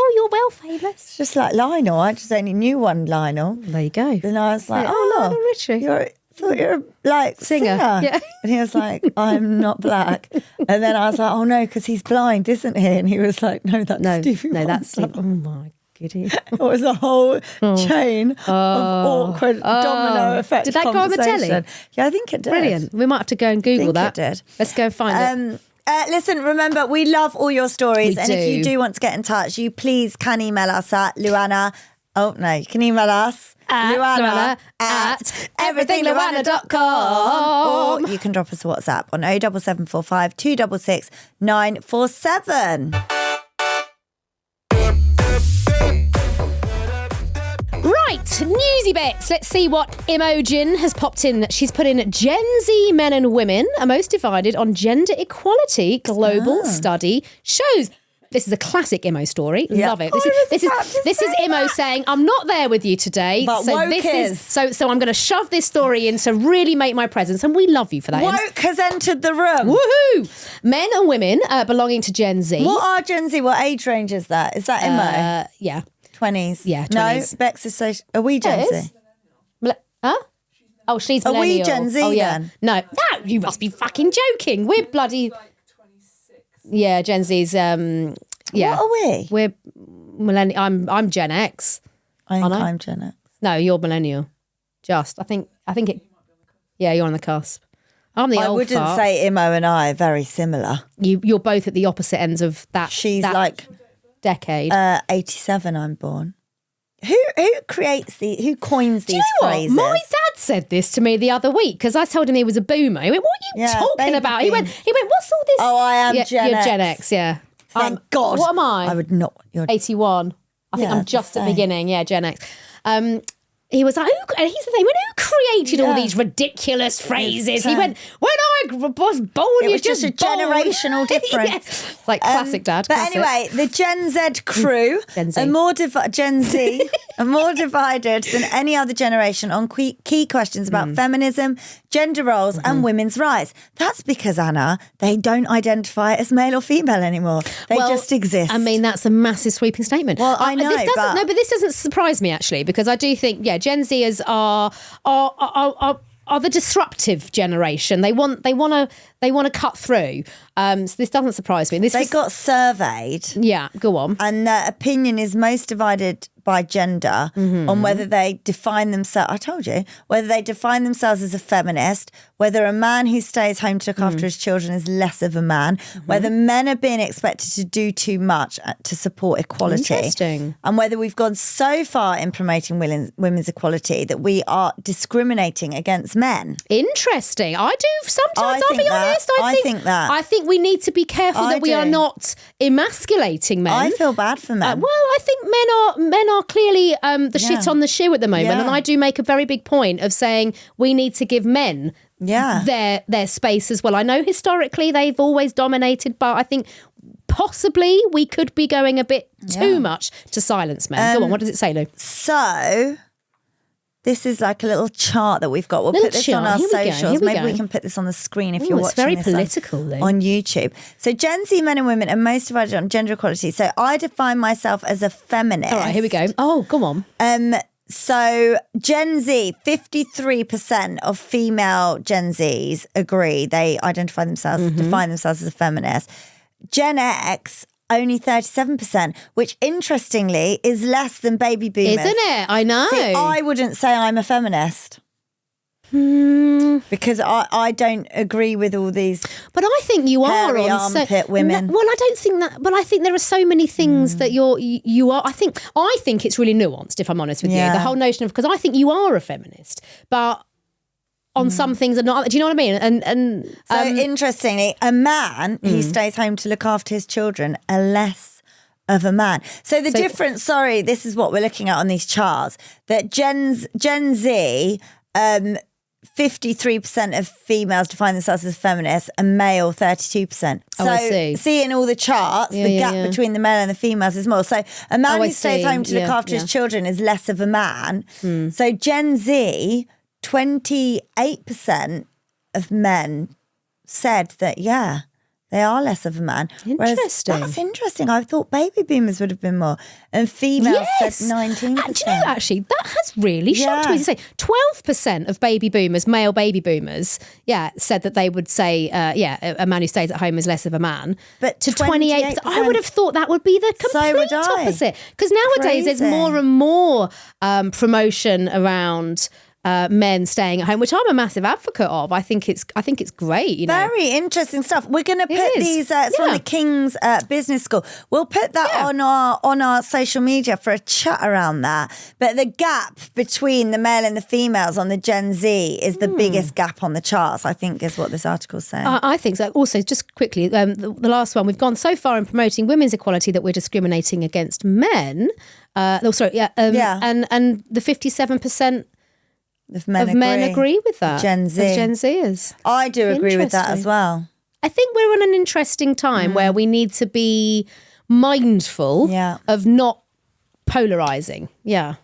Oh, you're well famous. Just like Lionel. I just only knew one Lionel. There you go. Then I was like, Lionel Richie. I thought you're like singer. Yeah. And he was like, I'm not black. And then I was like, oh no, because he's blind, isn't he? And he was like, no, that's Stevie Wonder. That's Stevie. Oh my goodie. It was a whole chain of awkward domino effect. Did that go on the telly? Yeah, I think it did. Brilliant. We might have to go and Google that. It did. Let's go and find it. Listen, remember, we love all your stories. We and do. if you do want to get in touch, you please can email us at LuAnna. Oh, no, you can email us LuAnna at everythingluanna.com. Or you can drop us a WhatsApp on 07745 266 947. Right, newsy bits. Let's see what Imogen has popped in. She's put in Gen Z men and women are most divided on gender equality. Global study shows. This is a classic Imo story. Yeah. Love it. This is Imo saying, I'm not there with you today. But so woke this is. So I'm going to shove this story in to really make my presence. And we love you for that. Woke has entered the room. Woohoo! Men and women belonging to Gen Z. What are Gen Z? What age range is that? Is that Imo? Yeah. 20s? Yeah, 20s. No, Bex is so... Are we Gen Z? Huh? Oh, she's Are millennial. we Gen Z then? No, you must be fucking joking. We're bloody... Yeah, Gen Z's... yeah. What are we? We're millennial. I'm Gen X. I think I'm Gen X. No, you're millennial. I think it... Yeah, you're on the cusp. I'm the old I wouldn't fart. say Imo and I are very similar. You're both at the opposite ends of that. She's that like... decade. 87 I'm born. Who creates who coins these phrases? My dad said this to me the other week because I told him he was a boomer. He went, what are you talking about? He went, what's all this? Oh, I am Gen X. You're Gen X, yeah. Thank God. What am I? I would not. You're 81. I think I'm just at the beginning. Yeah, Gen X. He was like, and he's the thing, who created all these ridiculous phrases? He went, when I was born, it was just a generational difference. Yes. Like classic dad. But classic. anyway, the Gen Z crew Gen Z. are more divided than any other generation on key questions about feminism, gender roles and women's rights. That's because, Anna, they don't identify as male or female anymore. They just exist. I mean, that's a massive sweeping statement. Well, I know, but this doesn't surprise me actually, because I do think, Gen Zers are the disruptive generation. They want to cut through. So this doesn't surprise me. They got surveyed. Yeah, go on. And their opinion is most divided by gender on whether they define themselves. I told you, whether they define themselves as a feminist, whether a man who stays home to look after his children is less of a man, whether men are being expected to do too much to support equality. Interesting. And whether we've gone so far in promoting women's equality that we are discriminating against men. Interesting. I do sometimes, I'll be honest. I think that. I think we need to be careful that we are not emasculating men. I feel bad for men. Well, I think men are clearly the shit on the shoe at the moment. And I do make a very big point of saying we need to give men their space as well. I know historically they've always dominated, but I think possibly we could be going a bit too much to silence men. Go on, what does it say, Lou? So this is like a little chart that we've got. We'll put this on our socials. Maybe we can put this on the screen if you're watching very this political, on YouTube. So Gen Z men and women are most divided on gender equality. So I define myself as a feminist. All right, here we go. Oh, go on. So Gen Z, 53% of female Gen Zs agree they identify themselves, define themselves as a feminist. Gen X only 37%, which interestingly is less than baby boomers. Isn't it? I know. See, I wouldn't say I'm a feminist. Because I don't agree with all these. But I think you are hairy on armpit women. Well, I don't think that. But I think there are so many things that you are. I think it's really nuanced. If I'm honest with you, the whole notion of, because I think you are a feminist, but on some things are not. Do you know what I mean? And so interestingly, a man who stays home to look after his children are less of a man. So the difference. Sorry, this is what we're looking at on these charts. That Gen Z. 53% of females define themselves as feminists and male 32%. So I see in all the charts, the gap between the male and the females is more. So a man who stays home to look after his children is less of a man. So Gen Z, 28% of men said that, they are less of a man. Interesting. That's interesting. I thought baby boomers would have been more. And females said 19%. Do you know, actually, that has really shocked me to say. 12% of baby boomers, male baby boomers, said that they would say, a man who stays at home is less of a man. But to 28%, I would have thought that would be the complete opposite. Because nowadays there's more and more promotion around men staying at home, which I'm a massive advocate of. I think it's great. You know, very interesting stuff. We're going to put these. It's from the King's Business School. We'll put that on our social media for a chat around that. But the gap between the male and the females on the Gen Z is the biggest gap on the charts, I think, is what this article's saying. I think so. Also, just quickly, the last one, we've gone so far in promoting women's equality that we're discriminating against men. And the 57%. Of men agree with that. Gen Z. The Gen Zers. I do agree with that as well. I think we're in an interesting time where we need to be mindful of not polarising. Yeah.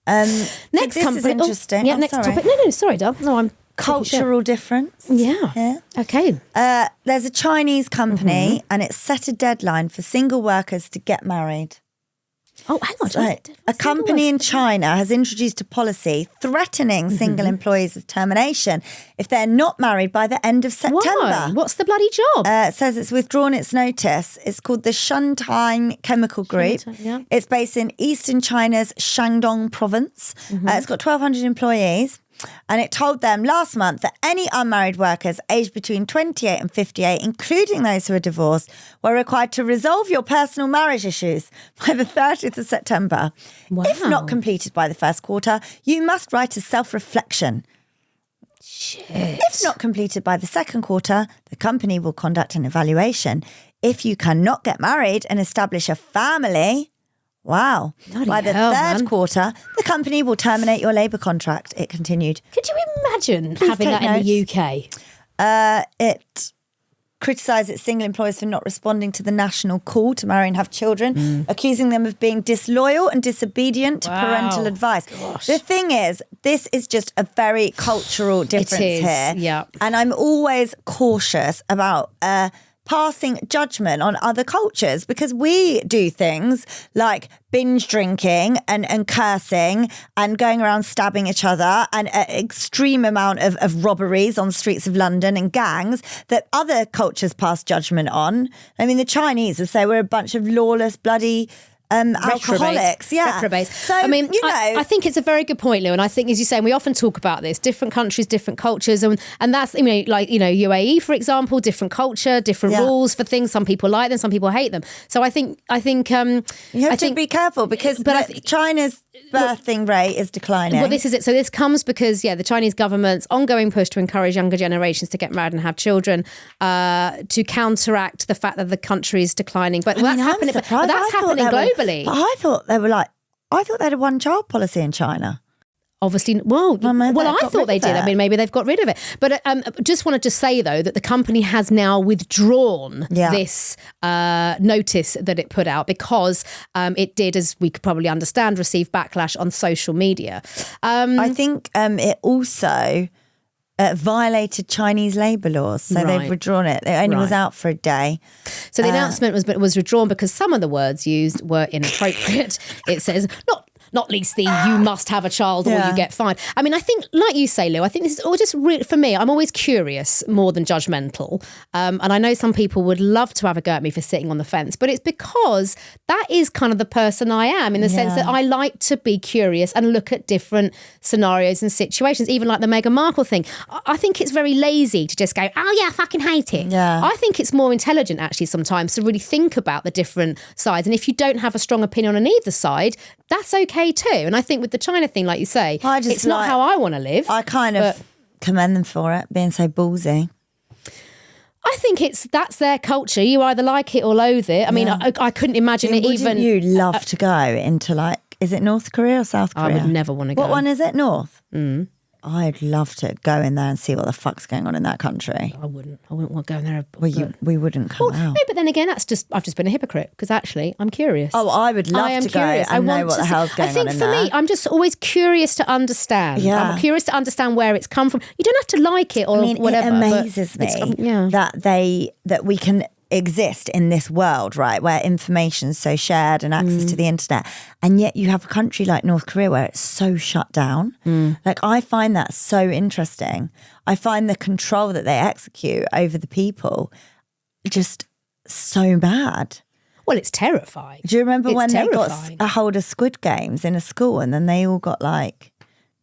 Next company. Is interesting. Next topic. No, sorry, Dom. No, I'm cultural difference. Yeah. Okay. There's a Chinese company and it's set a deadline for single workers to get married. Oh, hang on. So, a company in China has introduced a policy threatening single employees with termination if they're not married by the end of September. Why? What's the bloody job? It says it's withdrawn its notice. It's called the Shuntai Chemical Group. It's based in eastern China's Shandong province. It's got 1,200 employees. And it told them last month that any unmarried workers aged between 28 and 58, including those who are divorced, were required to resolve your personal marriage issues by the 30th of September. Wow. If not completed by the first quarter, you must write a self-reflection. Shit. If not completed by the second quarter, the company will conduct an evaluation. If you cannot get married and establish a family... Wow. By the third quarter, the company will terminate your labour contract, it continued. Could you imagine having that in the UK? It criticised its single employers for not responding to the national call to marry and have children, accusing them of being disloyal and disobedient to parental advice. Gosh. The thing is, this is just a very cultural difference here. Yeah. And I'm always cautious about... passing judgment on other cultures because we do things like binge drinking and cursing and going around stabbing each other and an extreme amount of robberies on the streets of London and gangs that other cultures pass judgment on. I mean, the Chinese would say we're a bunch of lawless, bloody... alcoholics, reprobates. So, I mean, I think it's a very good point, Lou, and I think, as you say, and we often talk about this, different countries, different cultures, and that's, UAE, for example, different culture, different rules for things. Some people like them, some people hate them. So I think you have to be careful because China's birthing rate is declining. Well, this is it. So this comes because, the Chinese government's ongoing push to encourage younger generations to get married and have children to counteract the fact that the country is declining. But that's happening. But that's happening globally. But I thought they had a one-child policy in China. Obviously, I thought they did. I mean, maybe they've got rid of it. But just wanted to say, though, that the company has now withdrawn this notice that it put out because it did, as we could probably understand, receive backlash on social media. I think it also... violated Chinese labour laws, so they've withdrawn it. It only was out for a day. So the announcement was withdrawn because some of the words used were inappropriate. It says not least the you must have a child or you get fined. I mean, I think, like you say, Lou, I think this is all just for me, I'm always curious more than judgmental. And I know some people would love to have a go at me for sitting on the fence, but it's because that is kind of the person I am, in the sense that I like to be curious and look at different scenarios and situations, even like the Meghan Markle thing. I think it's very lazy to just go, oh yeah, I fucking hate it. Yeah. I think it's more intelligent actually sometimes to really think about the different sides. And if you don't have a strong opinion on either side, that's okay too. And I think with the China thing, like you say, it's not how I want to live. I kind of commend them for it, being so ballsy. I think that's their culture. You either like it or loathe it. I mean, I couldn't imagine it even. Wouldn't you love to go into is it North Korea or South Korea? I would never want to go. What one is it? North? Mm. I'd love to go in there and see what the fuck's going on in that country. I wouldn't want to go in there. Well, we wouldn't come out. No, but then again, I've just been a hypocrite, because actually I'm curious. Oh, I would love to go and know what the hell's going on in there. I think for me, I'm just always curious to understand. Yeah. I'm curious to understand where it's come from. You don't have to like it or whatever. It amazes me that we can exist in this world, right, where information's so shared and access to the internet, and yet you have a country like North Korea where it's so shut down. I find that so interesting. I find the control that they execute over the people just so bad. Well, it's terrifying. Do you remember when they got a hold of Squid Games in a school, and then they all got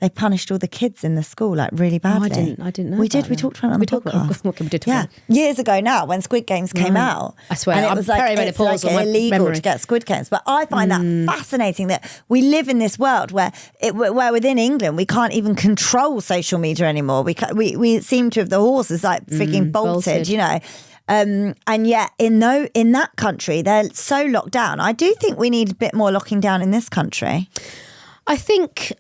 they punished all the kids in the school really badly? I didn't know. We did. We talked about it on the podcast. We did talk about it. Years ago now, when Squid Games came out. I swear, and it was it's illegal to get Squid Games. But I find that fascinating that we live in this world where within England we can't even control social media anymore. We seem to have, the horse is freaking bolted, you know. And yet in that country they're so locked down. I do think we need a bit more locking down in this country. I think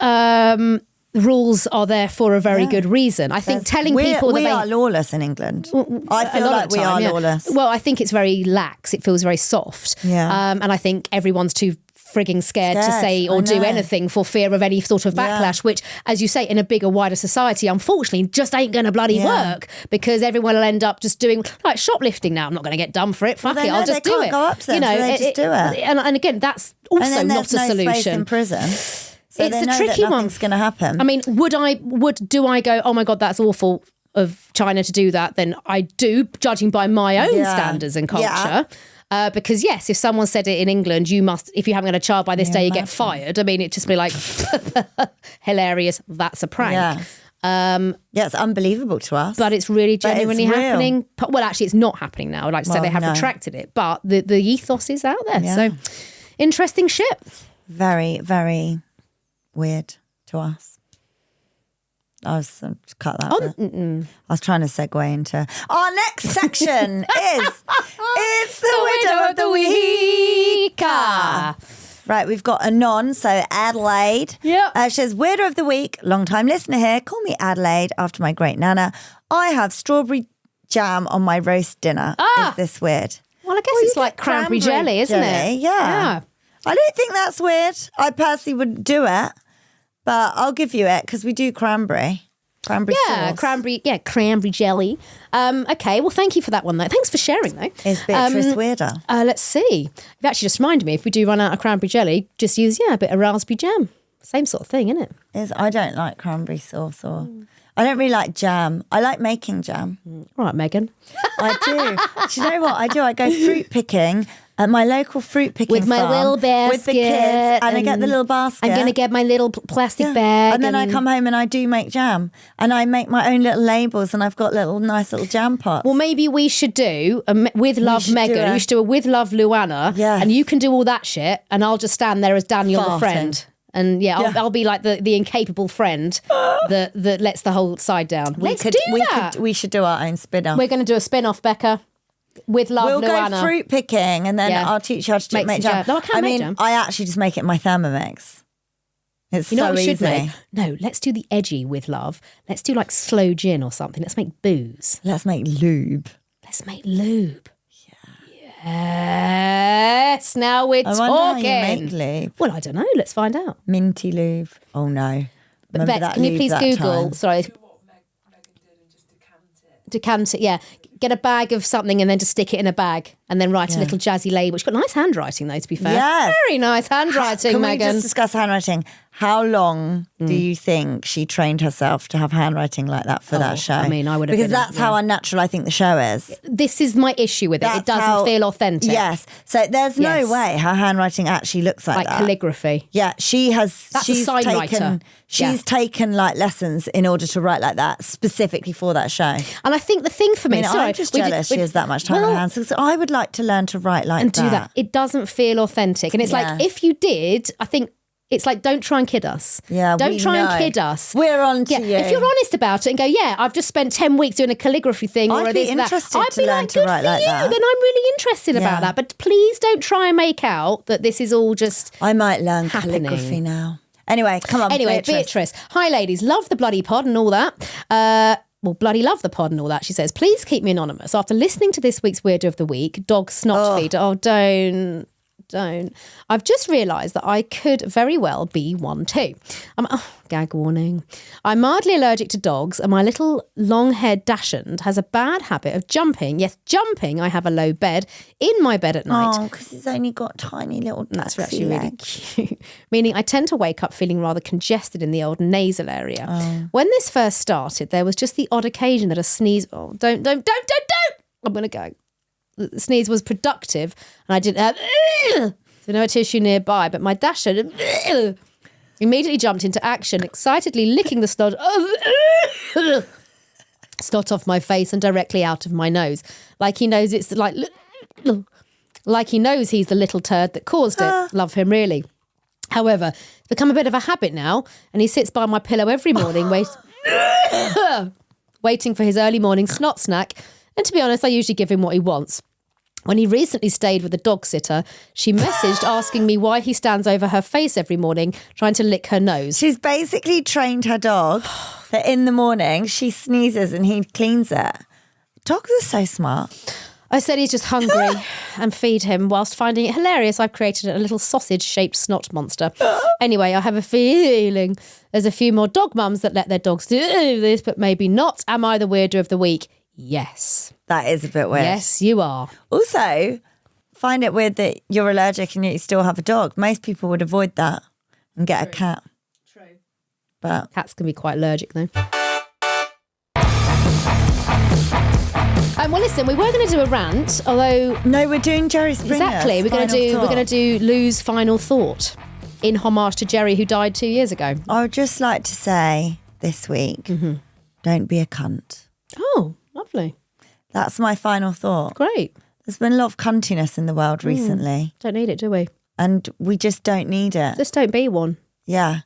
rules are there for a very good reason. I think telling people that we are lawless in England. I feel like we are lawless. Well, I think it's very lax. It feels very soft. Yeah. And I think everyone's too frigging scared to say or do anything for fear of any sort of backlash, which, as you say, in a bigger, wider society, unfortunately, just ain't going to bloody work, because everyone will end up just doing shoplifting now. I'm not going to get done for it. Fuck it, I'll just do it. Go up to them, so they just do it. And again, that's also not a solution. Space in prison. So it's a tricky one. Nothing's going to happen. I mean, do I go, oh my God, that's awful of China to do that? Then I do, judging by my own standards and culture. Because yes, if someone said it in England, you must, if you haven't got a child by this day, you get fired. I mean, it'd just be like, hilarious, that's a prank. It's unbelievable to us. But it's really genuinely happening. Well, actually, it's not happening now. I'd like to say they have retracted it, but the ethos is out there. So interesting shit. Very, very weird to us. I was cut that bit. I was trying to segue into our next section it's the Weirdo of the Week. Right, we've got Anon, so Adelaide. Yeah. She says, Weirdo of the Week, long time listener here. Call me Adelaide after my great nana. I have strawberry jam on my roast dinner. Is this weird? Well, I guess it's like cranberry jelly, isn't it? Yeah. I don't think that's weird. I personally wouldn't do it. But I'll give you it because we do cranberry sauce. Cranberry jelly. Okay, well, thank you for that one, though. Thanks for sharing, though. Is Beatrice weirder? Let's see. You've actually just reminded me, if we do run out of cranberry jelly, just use, a bit of raspberry jam. Same sort of thing, isn't it? I don't like cranberry sauce I don't really like jam. I like making jam. All right, Meghan. I do. Do you know what I do? I go fruit picking at my local fruit picking with my farm, little basket with the kids, and I get the little basket. I'm going to get my little plastic bag. And then I come home and I do make jam. And I make my own little labels, and I've got nice little jam pots. Well, maybe we should do a With Love Meghan. We should do a With Love LuAnna. Yes. And you can do all that shit, and I'll just stand there as Daniel the friend. And I'll be like the incapable friend that lets the whole side down. Let's do that. We should do our own spin-off. We're going to do a spin-off, Becca. With Love, we'll LuAnna. go fruit picking, and then I'll teach you how to make jam. No, I make jam. I actually just make it in my Thermomix. It's so what we easy. Should make? No, let's do the edgy With Love. Let's do like slow gin or something. Let's make booze. Let's make lube. Let's make lube. Yes, now we're talking. How you make lube. Well, I don't know. Let's find out. Minty lube. Oh no. But Bex, can you please Google? Sorry. Decanter, get a bag of something and then just stick it in a bag and then write a little jazzy label. She's got nice handwriting though, to be fair. Yes. Very nice handwriting, Can Meghan. we just discuss handwriting? How long do you think she trained herself to have handwriting like that for that show? I mean, I would have because that's how unnatural I think the show is. This is my issue with it. It doesn't feel authentic. Yes. So there's no way her handwriting actually looks like that. Like calligraphy. Yeah, she's a sign writer. She's taken like lessons in order to write like that specifically for that show. And I think the thing for me, I'm just jealous she has that much time on her hands, because I would like to learn to write like and that. do that. It doesn't feel authentic. And it's like, if you did, I think it's like, don't try and kid us. Yeah, don't try and kid us. We're on to you. If you're honest about it and go, I've just spent 10 weeks doing a calligraphy thing, I'd be interested to learn to write like that. Then I'm really interested about that. But please don't try and make out that this is all just I might learn calligraphy now. Anyway, come on. Anyway, Beatrice. Hi, ladies. Love the bloody pod and all that. Bloody love the pod and all that, she says. Please keep me anonymous. After listening to this week's Weirdo of the Week, dog snot feeder. Oh, don't. I've just realised that I could very well be one too. Gag warning. I'm mildly allergic to dogs, and my little long-haired dachshund has a bad habit of jumping. Yes, jumping. I have a low bed in my bed at night. Oh, because it's only got tiny little That's actually really cute. Meaning I tend to wake up feeling rather congested in the old nasal area. When this first started, there was just the odd occasion that a sneeze. Oh, don't. I'm going to go. The sneeze was productive and I didn't have so no tissue nearby, but my dachshund immediately jumped into action, excitedly licking the snot off my face and directly out of my nose, like he knows it's like he knows he's the little turd that caused it. Love him really. However, it's become a bit of a habit now, and he sits by my pillow every morning waiting for his early morning snot snack. And to be honest, I usually give him what he wants. When he recently stayed with a dog sitter, she messaged asking me why he stands over her face every morning trying to lick her nose. She's basically trained her dog that in the morning she sneezes and he cleans it. Dogs are so smart. I said he's just hungry and feed him. Whilst finding it hilarious, I've created a little sausage-shaped snot monster. Anyway, I have a feeling there's a few more dog mums that let their dogs do this, but maybe not. Am I the weirdo of the week? Yes. That is a bit weird. Yes, you are. Also, find it weird that you're allergic and yet you still have a dog. Most people would avoid that and get a cat. True. But cats can be quite allergic though. Well, listen, we were going to do a rant, although no, we're doing Jerry Springer. Exactly, we're going to do Lou's final thought in homage to Jerry, who died 2 years ago. I would just like to say this week, don't be a cunt. Oh, lovely. That's my final thought. Great. There's been a lot of cuntiness in the world recently. Don't need it, do we? And we just don't need it. Just don't be one. Yeah.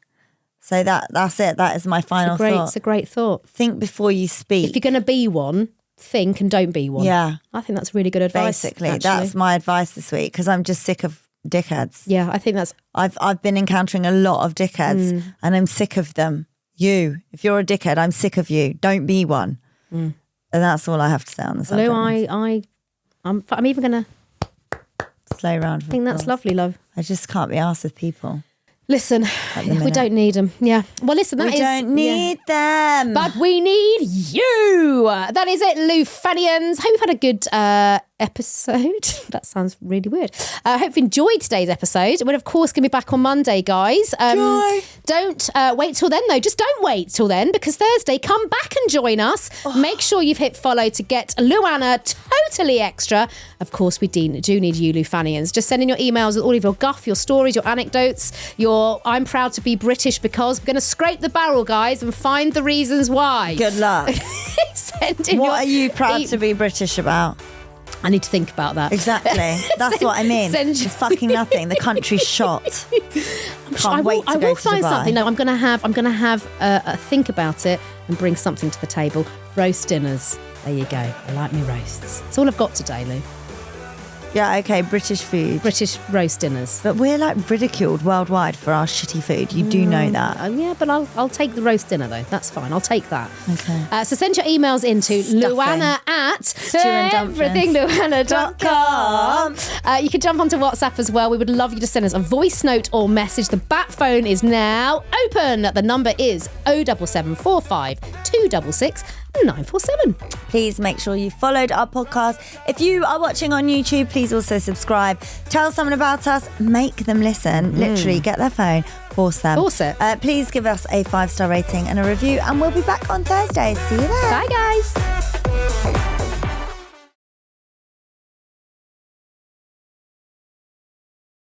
So that's it. That is my final thought. It's a great thought. Think before you speak. If you're going to be one, think and don't be one. Yeah. I think that's really good advice. Basically, actually. that's my advice this week, because I'm just sick of dickheads. Yeah, I think that's... I've been encountering a lot of dickheads and I'm sick of them. If you're a dickhead, I'm sick of you. Don't be one. And that's all I have to say on the subject. I'm even going to... Slow round. I think that's lovely, love. I just can't be arsed with people. Listen, we don't need them. Yeah. Well, listen, we don't need them. But we need you. That is it, LuFanians. Hope you've had a good episode. That sounds really weird. I hope you enjoyed today's episode. We're, of course, going to be back on Monday, guys. Don't wait till then, though. Just don't wait till then, because Thursday, come back and join us. Make sure you've hit follow to get LuAnna totally extra. Of course, we do need you, LuFanians. Just send in your emails with all of your guff, your stories, your anecdotes, your I'm proud to be British because we're going to scrape the barrel, guys, and find the reasons why. Good luck. What are you proud to be British about? I need to think about that. Exactly. That's what I mean. It's fucking nothing. The country's shot. I will find something. No, I'm going to have a think about it and bring something to the table. Roast dinners. There you go. I like me roasts. That's all I've got today, Lou. Yeah, okay, British food. British roast dinners. But we're like ridiculed worldwide for our shitty food. You do know that. Yeah, but I'll take the roast dinner though. That's fine. I'll take that. Okay. So send your emails into LuAnna at everythingluanna.com. You can jump onto WhatsApp as well. We would love you to send us a voice note or message. The bat phone is now open. The number is 07745 266 947. Please make sure you followed our podcast. If you are watching on YouTube, please also subscribe. Tell someone about us. Make them listen. Literally, get their phone, force them. Force it. Please give us a 5-star rating and a review, and we'll be back on Thursday. See you there. Bye, guys.